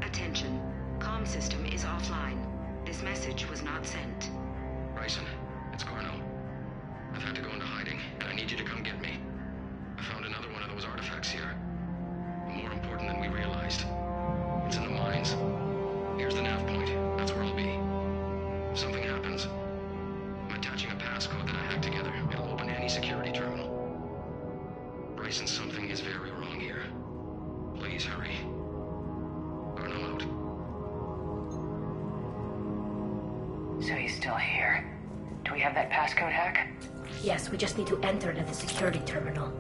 Attention. Comm system is offline. This message was not sent. Bryson, it's Carno. I've had to go into hiding, and I need you to come get me. I found another one of those artifacts here. More important than we realized. It's in the mines. Here's the nav point. That's where I'll be. If something happens, I'm attaching a passcode that I hacked together. It'll open any security terminal. Bryson, something is very wrong here. Please hurry. Carno out. So he's still here. Do we have that passcode hack? Yes, we just need to enter it at the security terminal.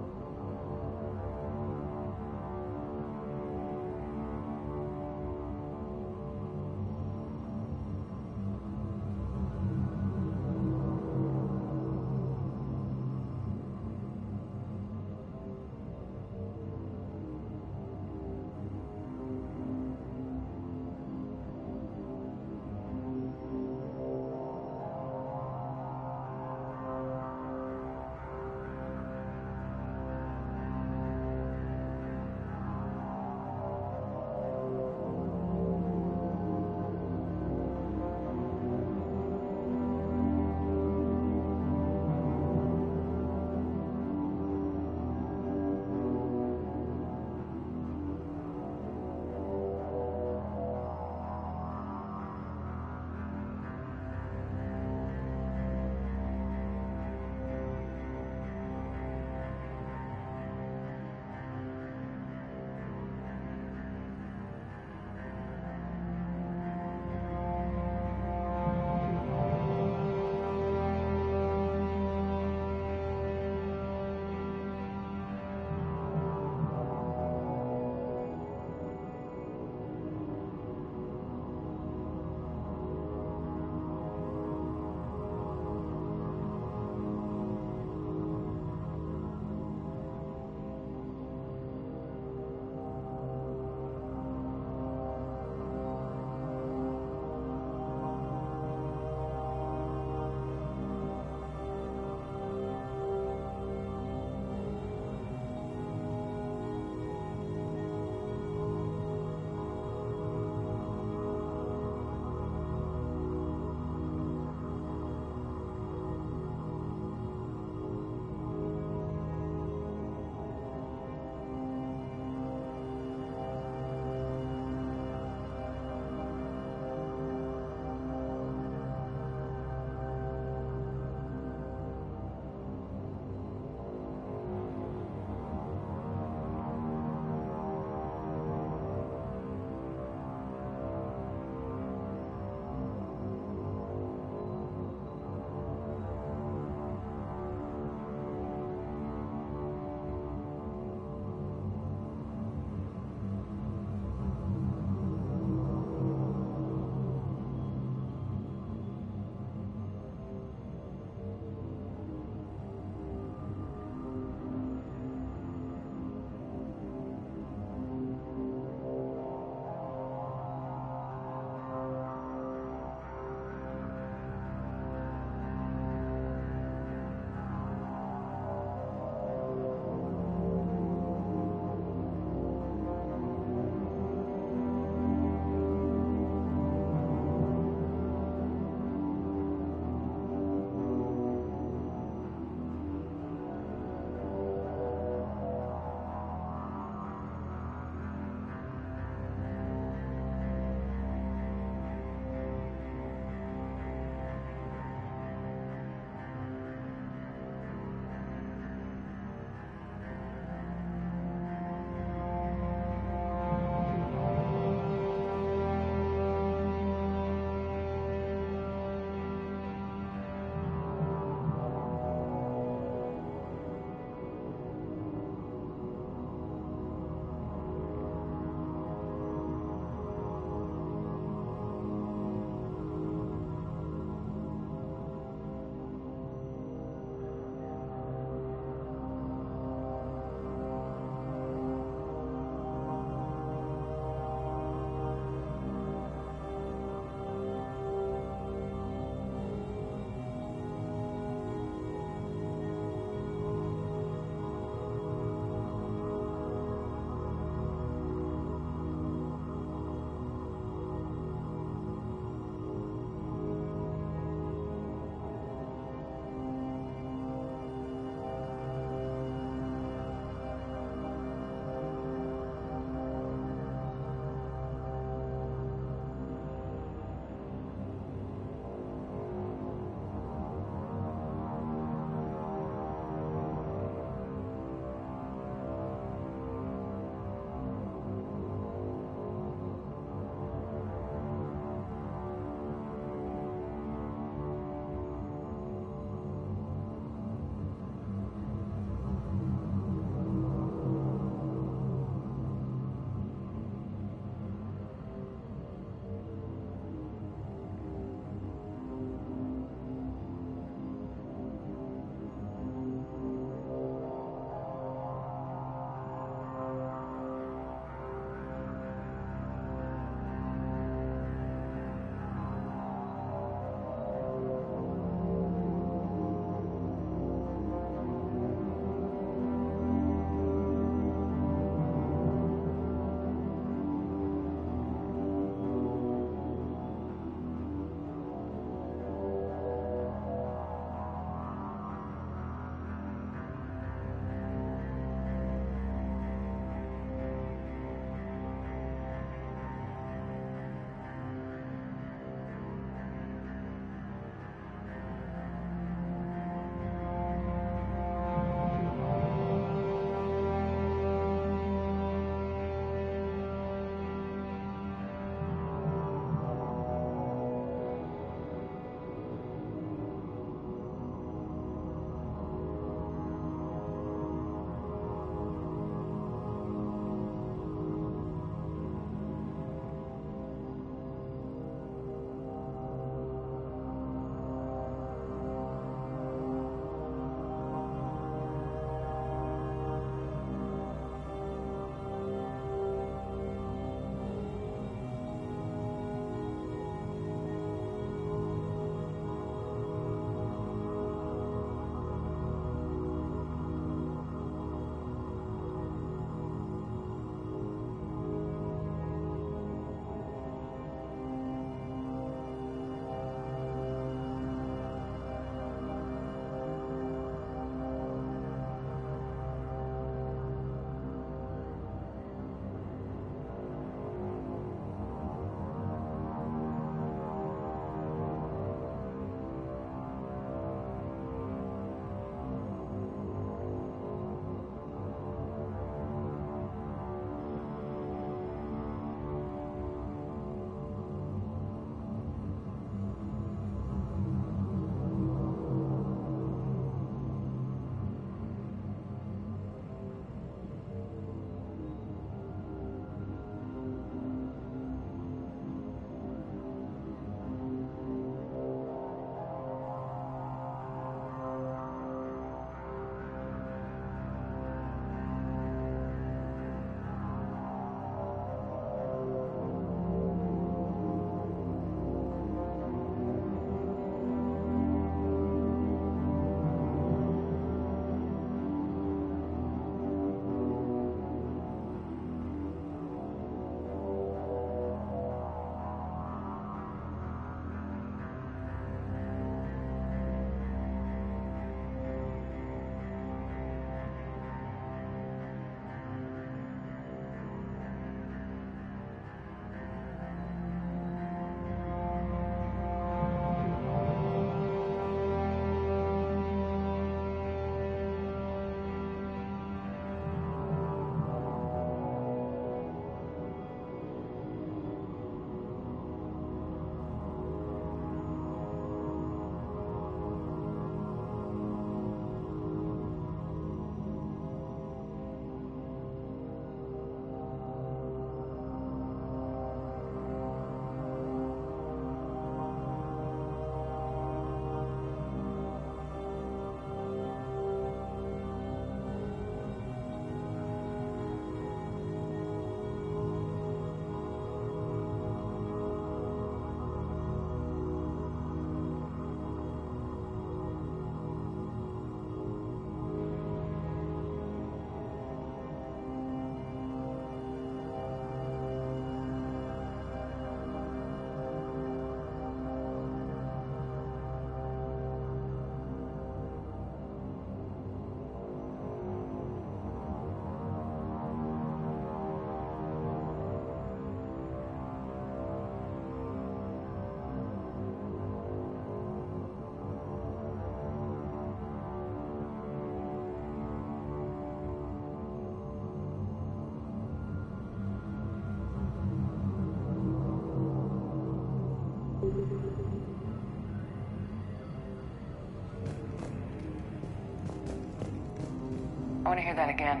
I want to hear that again.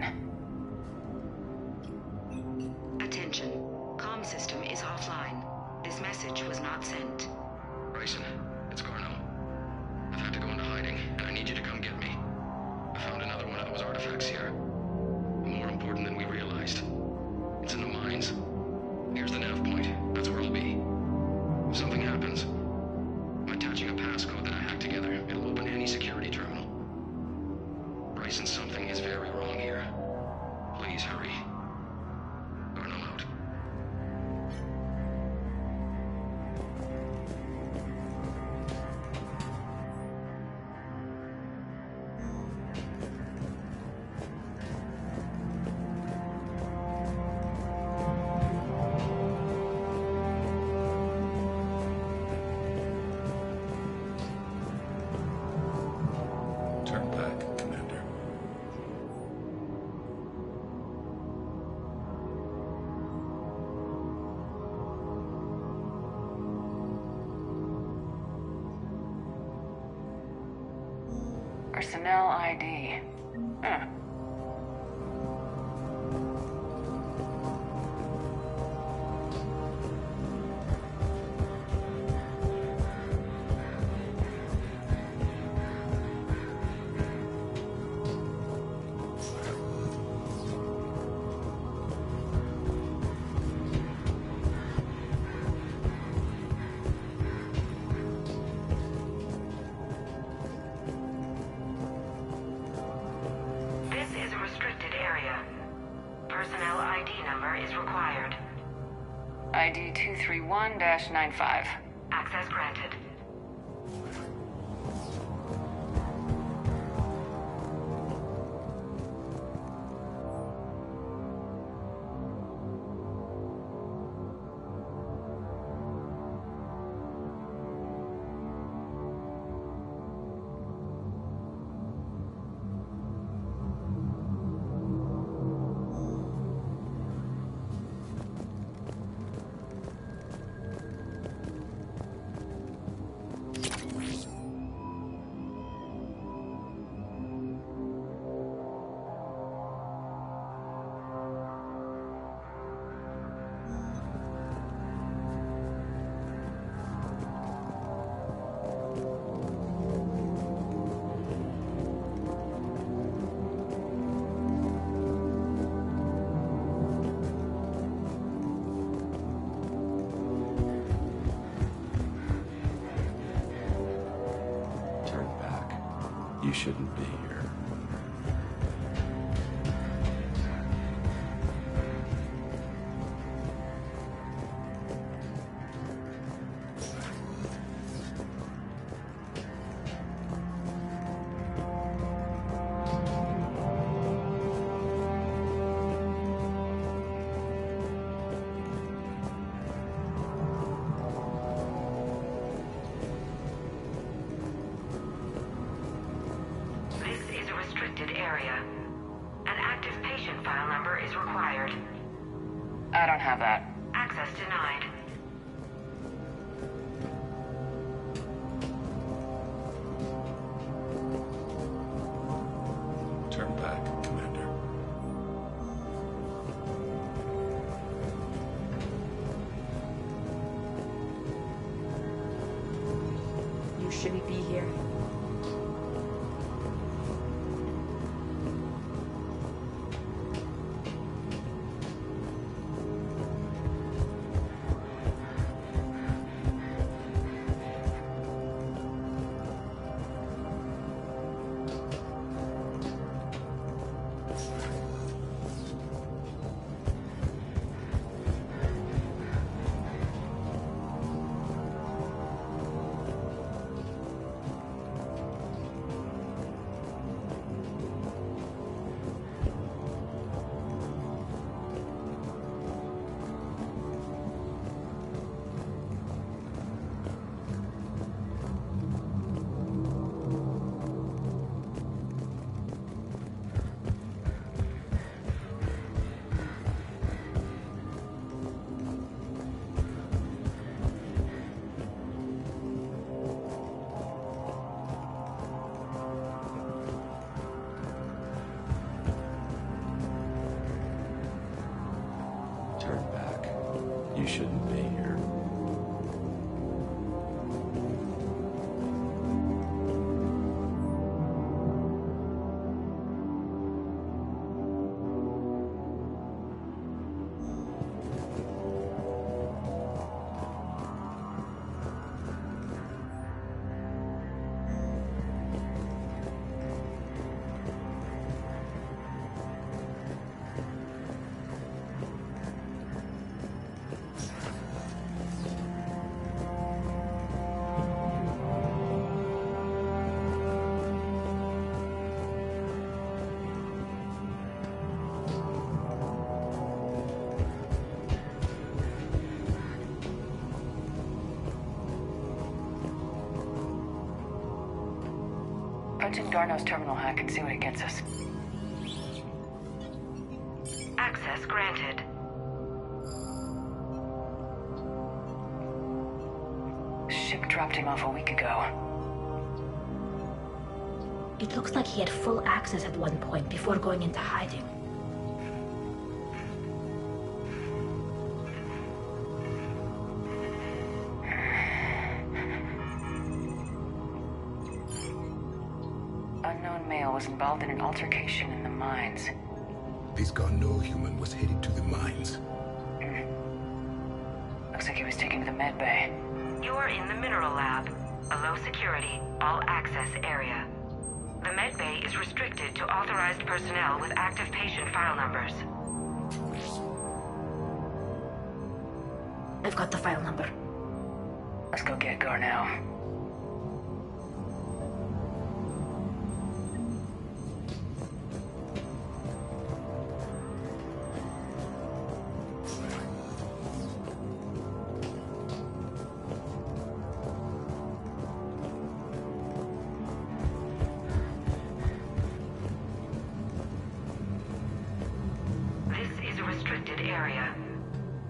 Attention. Comm system is offline. This message was not sent. Bryson, it's Garno. I've had to go into hiding, and I need you to come get me. I found another one of those artifacts here. More important than we realized. It's in the mines. Here's the nav point. That's where I'll be. If something happens, I'm attaching a passcode that I hacked together. It'll open any security terminal. Bryson, something is very wrong here. Please hurry. Garno out. Turn back, Commander. Personnel ID. Huh. This is a restricted area. Personnel ID number is required. ID 231-95. Access granted. Turn back. You shouldn't be here. This is a restricted area. An active patient file number is required. I don't have that. Access denied. Turn back, Commander. You shouldn't be here. turn back. You shouldn't be here. Punch in Garno's terminal hack and see what it gets us. Access granted. Ship dropped him off a week ago. It looks like he had full access at one point before going into hiding. Unknown male was involved in an altercation in the mines. This Garneau human was headed to the mines. Looks like he was taken to the med bay. You are in the mineral lab, a low security, all access area. The med bay is restricted to authorized personnel with active patient file numbers. I've got the file number. Let's go get Garneau. Area.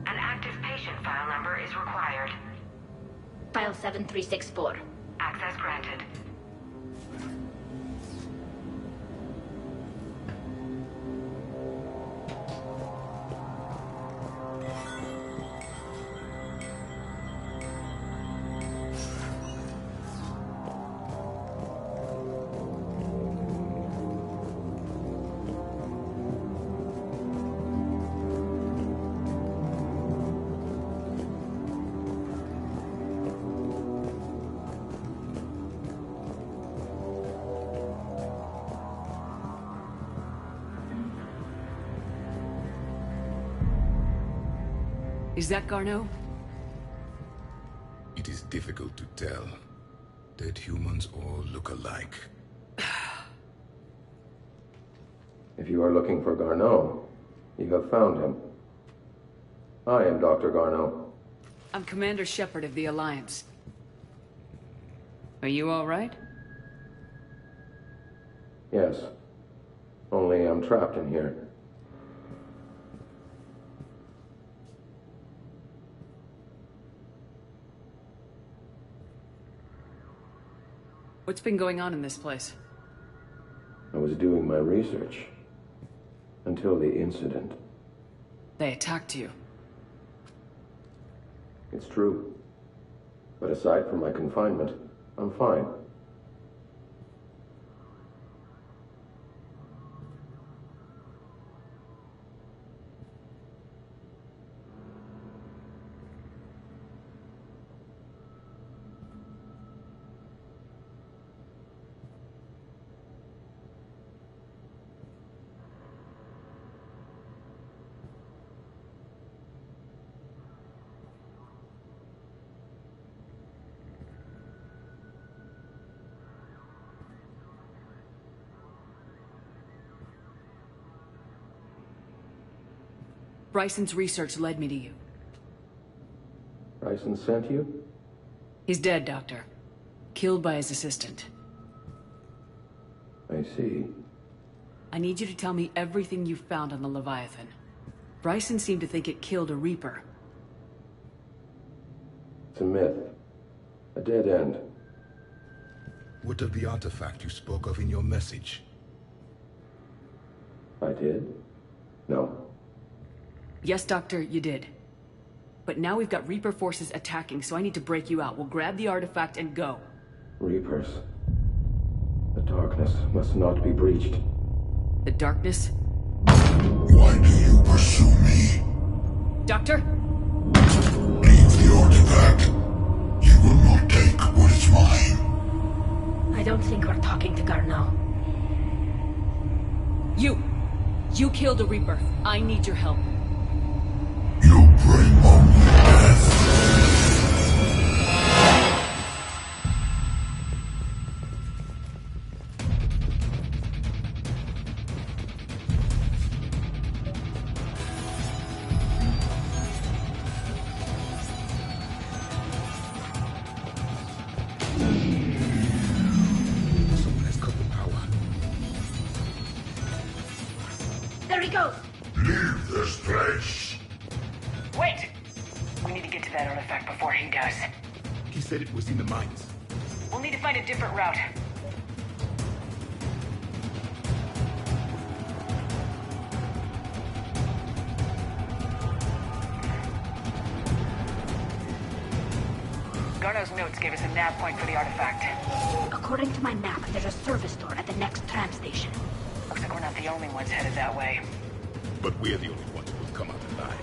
An active patient file number is required. File 7364. Access granted. Is that Garneau? It is difficult to tell. Dead humans all look alike. If you are looking for Garneau, you have found him. I am Dr. Garneau. I'm Commander Shepard of the Alliance. Are you all right? Yes. Only I'm trapped in here. What's been going on in this place? I was doing my research. Until the incident. They attacked you. It's true. But aside from my confinement, I'm fine. Bryson's research led me to you. Bryson sent you? He's dead, Doctor. Killed by his assistant. I see. I need you to tell me everything you found on the Leviathan. Bryson seemed to think it killed a Reaper. It's a myth. A dead end. What of the artifact you spoke of in your message? I did? No. Yes, Doctor, you did. But now we've got Reaper forces attacking, so I need to break you out. We'll grab the artifact and go. Reapers. The darkness must not be breached. The darkness? Why do you pursue me? Doctor? Leave the artifact. You will not take what is mine. I don't think we're talking to Garneau. You killed a Reaper. I need your help. You bring only death. Someone has cut the power. There he goes! Leave this place. Wait! We need to get to that artifact before he does. He said it was in the mines. We'll need to find a different route. Garneau's notes gave us a nav point for the artifact. According to my map, there's a service door at the next tram station. Looks like we're not the only ones headed that way. But we're the only ones who will come out alive.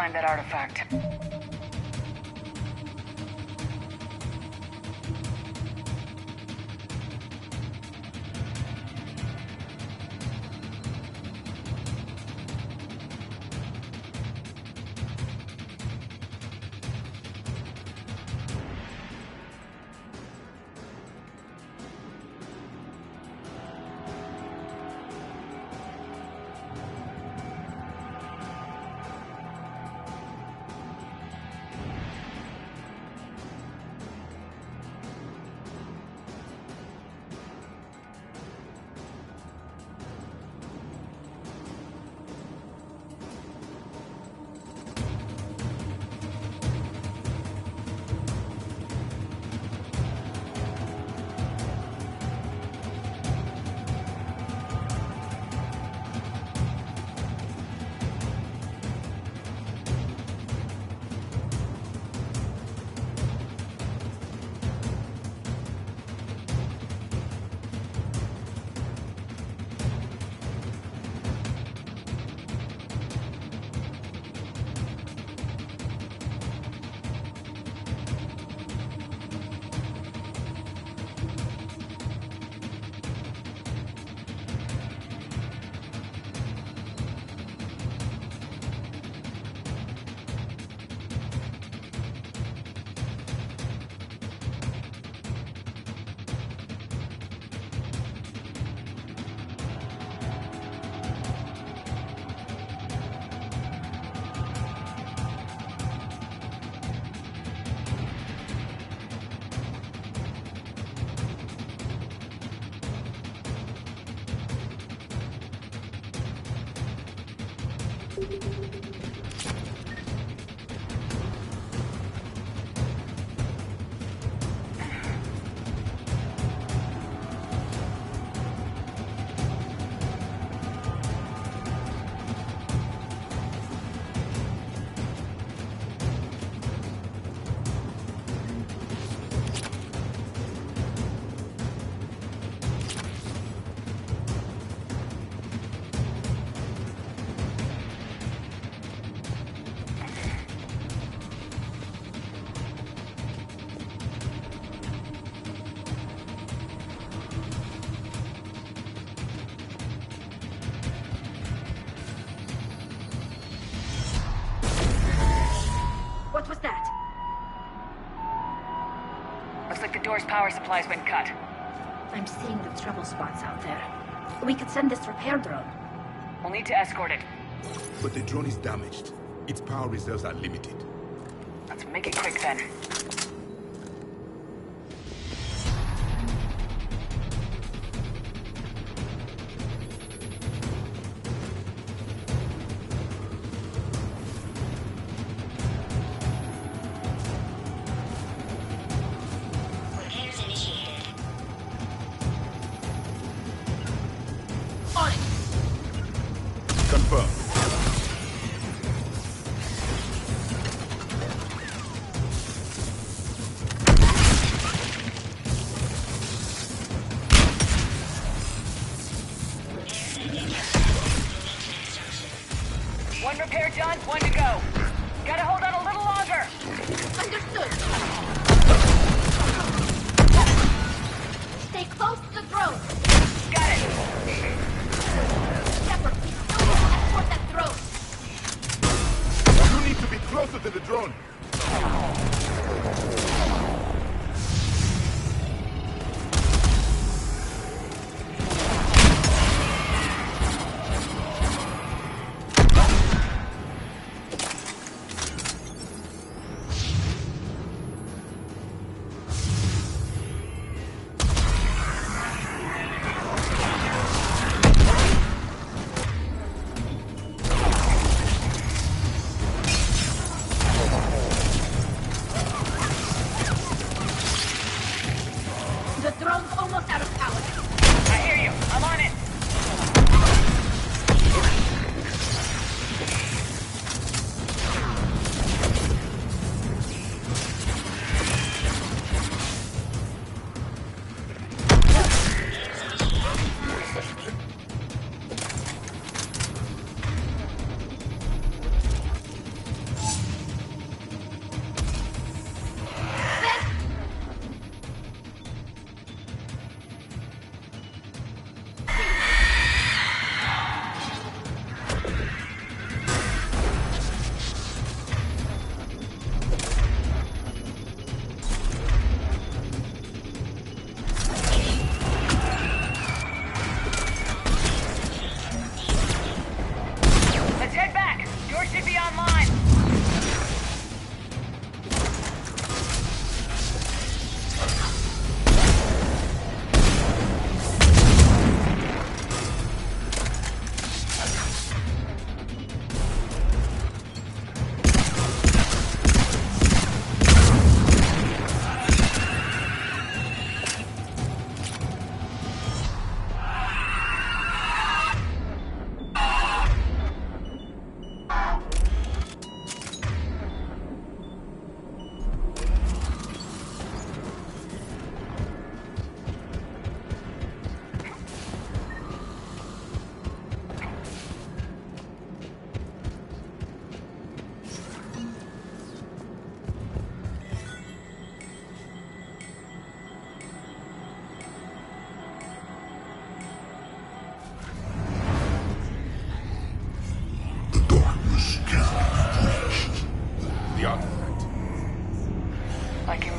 find that artifact. What was that? Looks like the door's power supply's been cut. I'm seeing the trouble spots out there. We could send this repair drone. We'll need to escort it. But the drone is damaged. Its power reserves are limited. Let's make it quick then. Confirmed. One repair done, one to go. Gotta hold on a little longer. Understood. Stay close to the drone. Got it. Shepard, we still need to escort that drone. You need to be closer to the drone.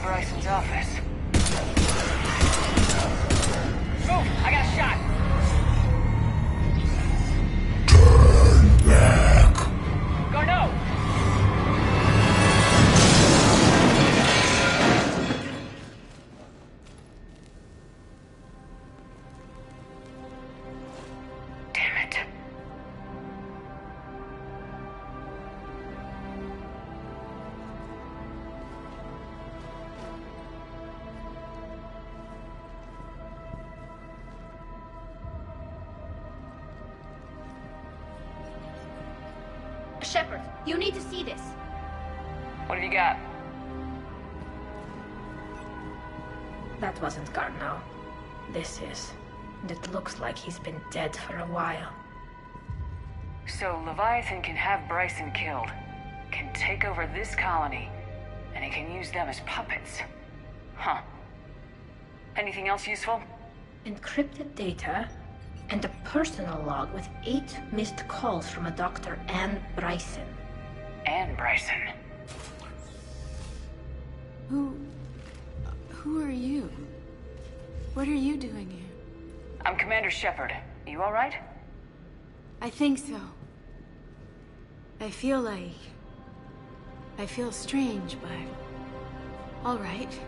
Bryson's office. Move! I got a shot! Turn back! Garneau! Damn it. Shepard, you need to see this. What have you got? That wasn't Garneau. This is. And it looks like he's been dead for a while. So Leviathan can have Bryson killed, can take over this colony, and he can use them as puppets. Huh. Anything else useful? Encrypted data and a personal log with 8 missed calls from a Dr. Anne Bryson. Anne Bryson. Who are you? What are you doing here? I'm Commander Shepard. You all right? I think so. I feel strange, but all right.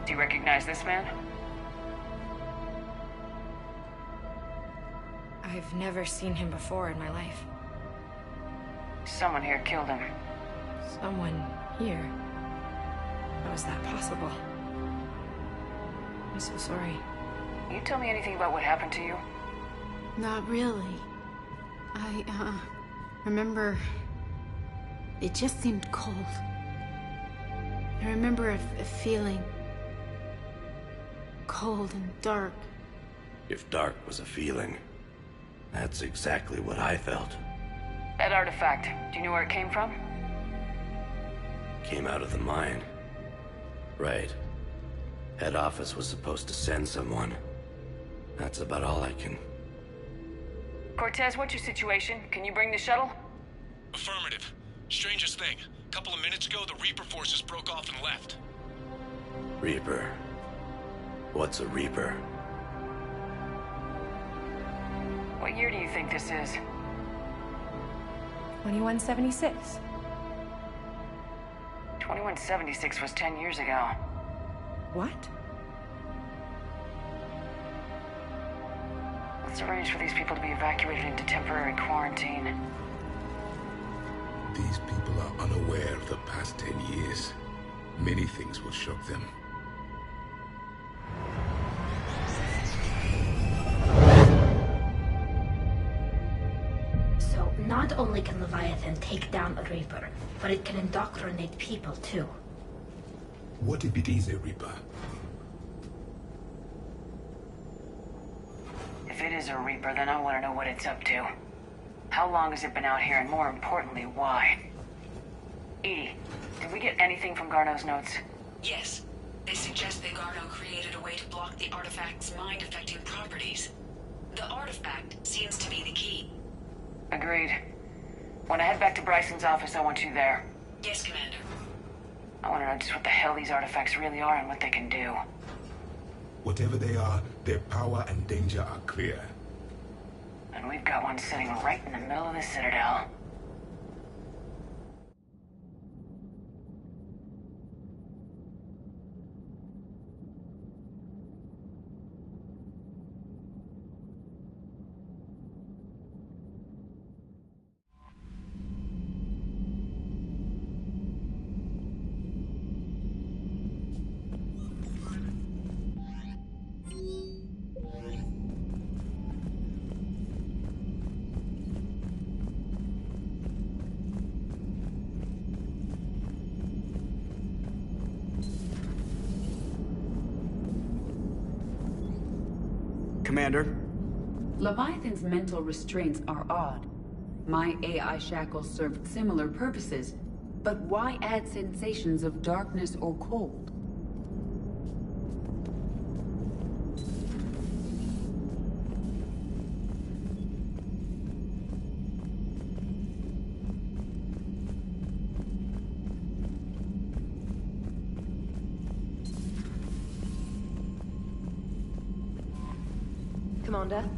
Do you recognize this man? I've never seen him before in my life. Someone here killed him. Someone here? How is that possible? I'm so sorry. Can you tell me anything about what happened to you? Not really. I remember it just seemed cold. I remember a feeling cold and dark. If dark was a feeling, that's exactly what I felt. That artifact, do you know where it came from? Came out of the mine. Right. Head office was supposed to send someone. That's about all I can... Cortez, what's your situation? Can you bring the shuttle? Affirmative. Strangest thing. A couple of minutes ago, the Reaper forces broke off and left. Reaper. What's a Reaper? What year do you think this is? 2176. 2176 was 10 years ago. What? Let's arrange for these people to be evacuated into temporary quarantine. These people are unaware of the past 10 years. Many things will shock them. So, not only can Leviathan take down a Reaper, but it can indoctrinate people too. What if it is a Reaper? If it is a Reaper, then I want to know what it's up to. How long has it been out here, and more importantly, why? Edie, did we get anything from Garneau's notes? Yes. They suggest that Garneau created a way to block the artifact's mind-affecting properties. The artifact seems to be the key. Agreed. When I head back to Bryson's office, I want you there. Yes, Commander. I want to know just what the hell these artifacts really are and what they can do. Whatever they are, their power and danger are clear. And we've got one sitting right in the middle of the Citadel. Commander? Leviathan's mental restraints are odd. My AI shackles served similar purposes, but why add sensations of darkness or cold? Commander.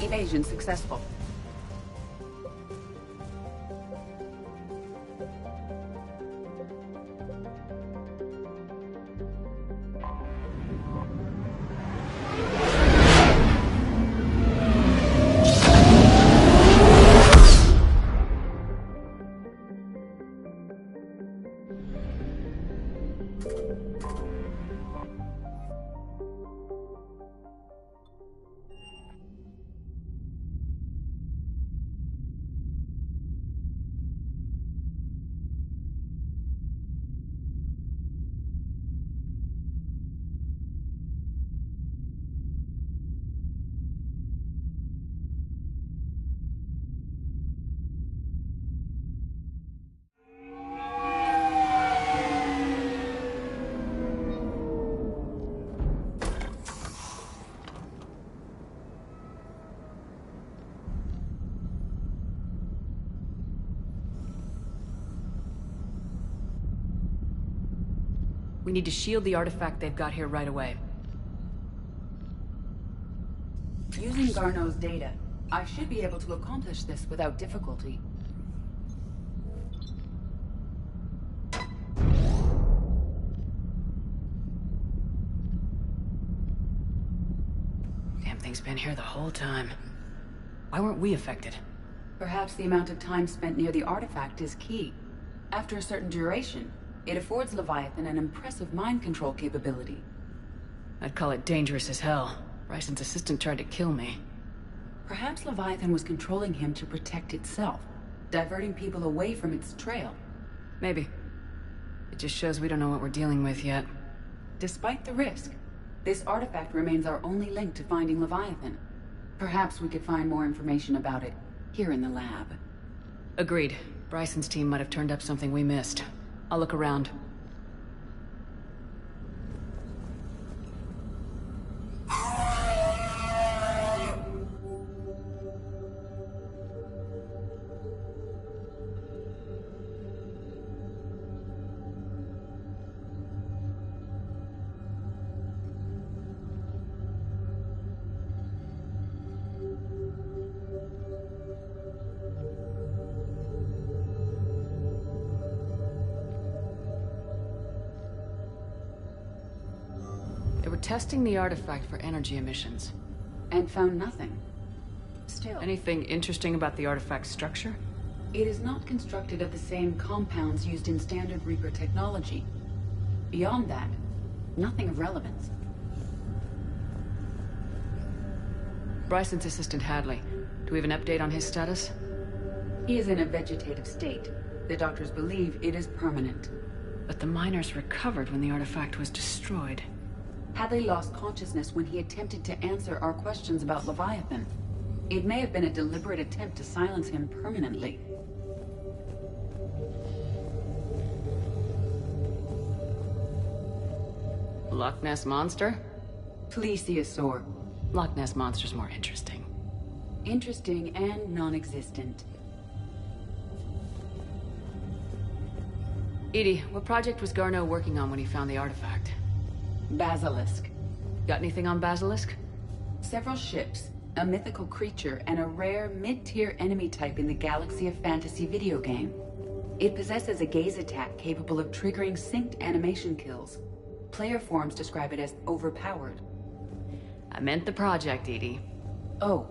Evasion successful. We need to shield the artifact they've got here right away. Using Garneau's data, I should be able to accomplish this without difficulty. Damn thing's been here the whole time. Why weren't we affected? Perhaps the amount of time spent near the artifact is key. After a certain duration, it affords Leviathan an impressive mind control capability. I'd call it dangerous as hell. Bryson's assistant tried to kill me. Perhaps Leviathan was controlling him to protect itself, diverting people away from its trail. Maybe. It just shows we don't know what we're dealing with yet. Despite the risk, this artifact remains our only link to finding Leviathan. Perhaps we could find more information about it here in the lab. Agreed. Bryson's team might have turned up something we missed. I'll look around. They were testing the artifact for energy emissions. And found nothing. Still, Anything interesting about the artifact's structure? it is not constructed of the same compounds used in standard Reaper technology. Beyond that, nothing of relevance. Bryson's assistant Hadley. Do we have an update on his status? He is in a vegetative state. The doctors believe it is permanent. But the miners recovered when the artifact was destroyed. Hadley lost consciousness when he attempted to answer our questions about Leviathan. It may have been a deliberate attempt to silence him permanently. Loch Ness Monster? Plesiosaur. Loch Ness Monster's more interesting. Interesting and non-existent. Edie, what project was Garneau working on when he found the artifact? Basilisk. Got anything on Basilisk? Several ships, a mythical creature, and a rare mid-tier enemy type in the Galaxy of Fantasy video game. It possesses a gaze attack capable of triggering synced animation kills. Player forums describe it as overpowered. I meant the project, Edie. Oh.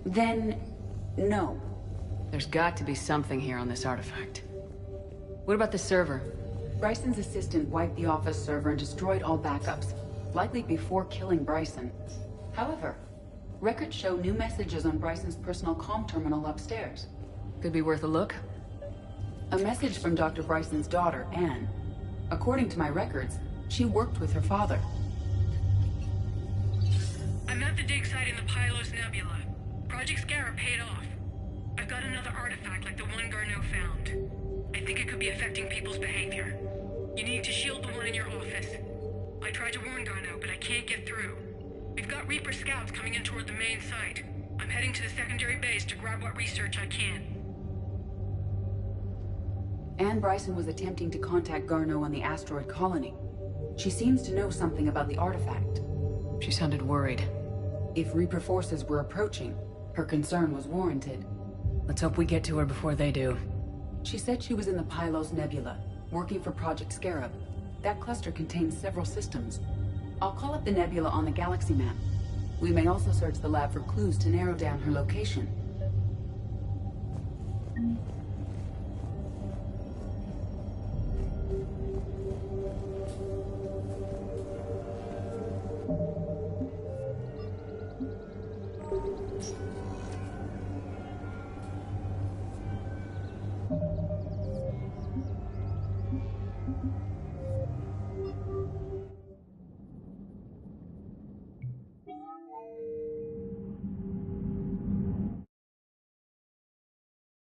Then, no. There's got to be something here on this artifact. What about the server? Bryson's assistant wiped the office server and destroyed all backups. likely before killing Bryson. However, records show new messages on Bryson's personal comm terminal upstairs. Could be worth a look. A message from Dr. Bryson's daughter, Anne. According to my records, she worked with her father. I'm at the dig site in the Pylos Nebula. Project Scarab paid off. I've got another artifact like the one Garneau found. I think it could be affecting people's behavior. You need to shield the one in your office. I tried to warn Garneau, but I can't get through. We've got Reaper scouts coming in toward the main site. I'm heading to the secondary base to grab what research I can. Anne Bryson was attempting to contact Garneau on the asteroid colony. She seems to know something about the artifact. She sounded worried. If Reaper forces were approaching, her concern was warranted. Let's hope we get to her before they do. She said she was in the Pylos Nebula, working for Project Scarab. That cluster contains several systems. I'll call up the nebula on the galaxy map. We may also search the lab for clues to narrow down her location.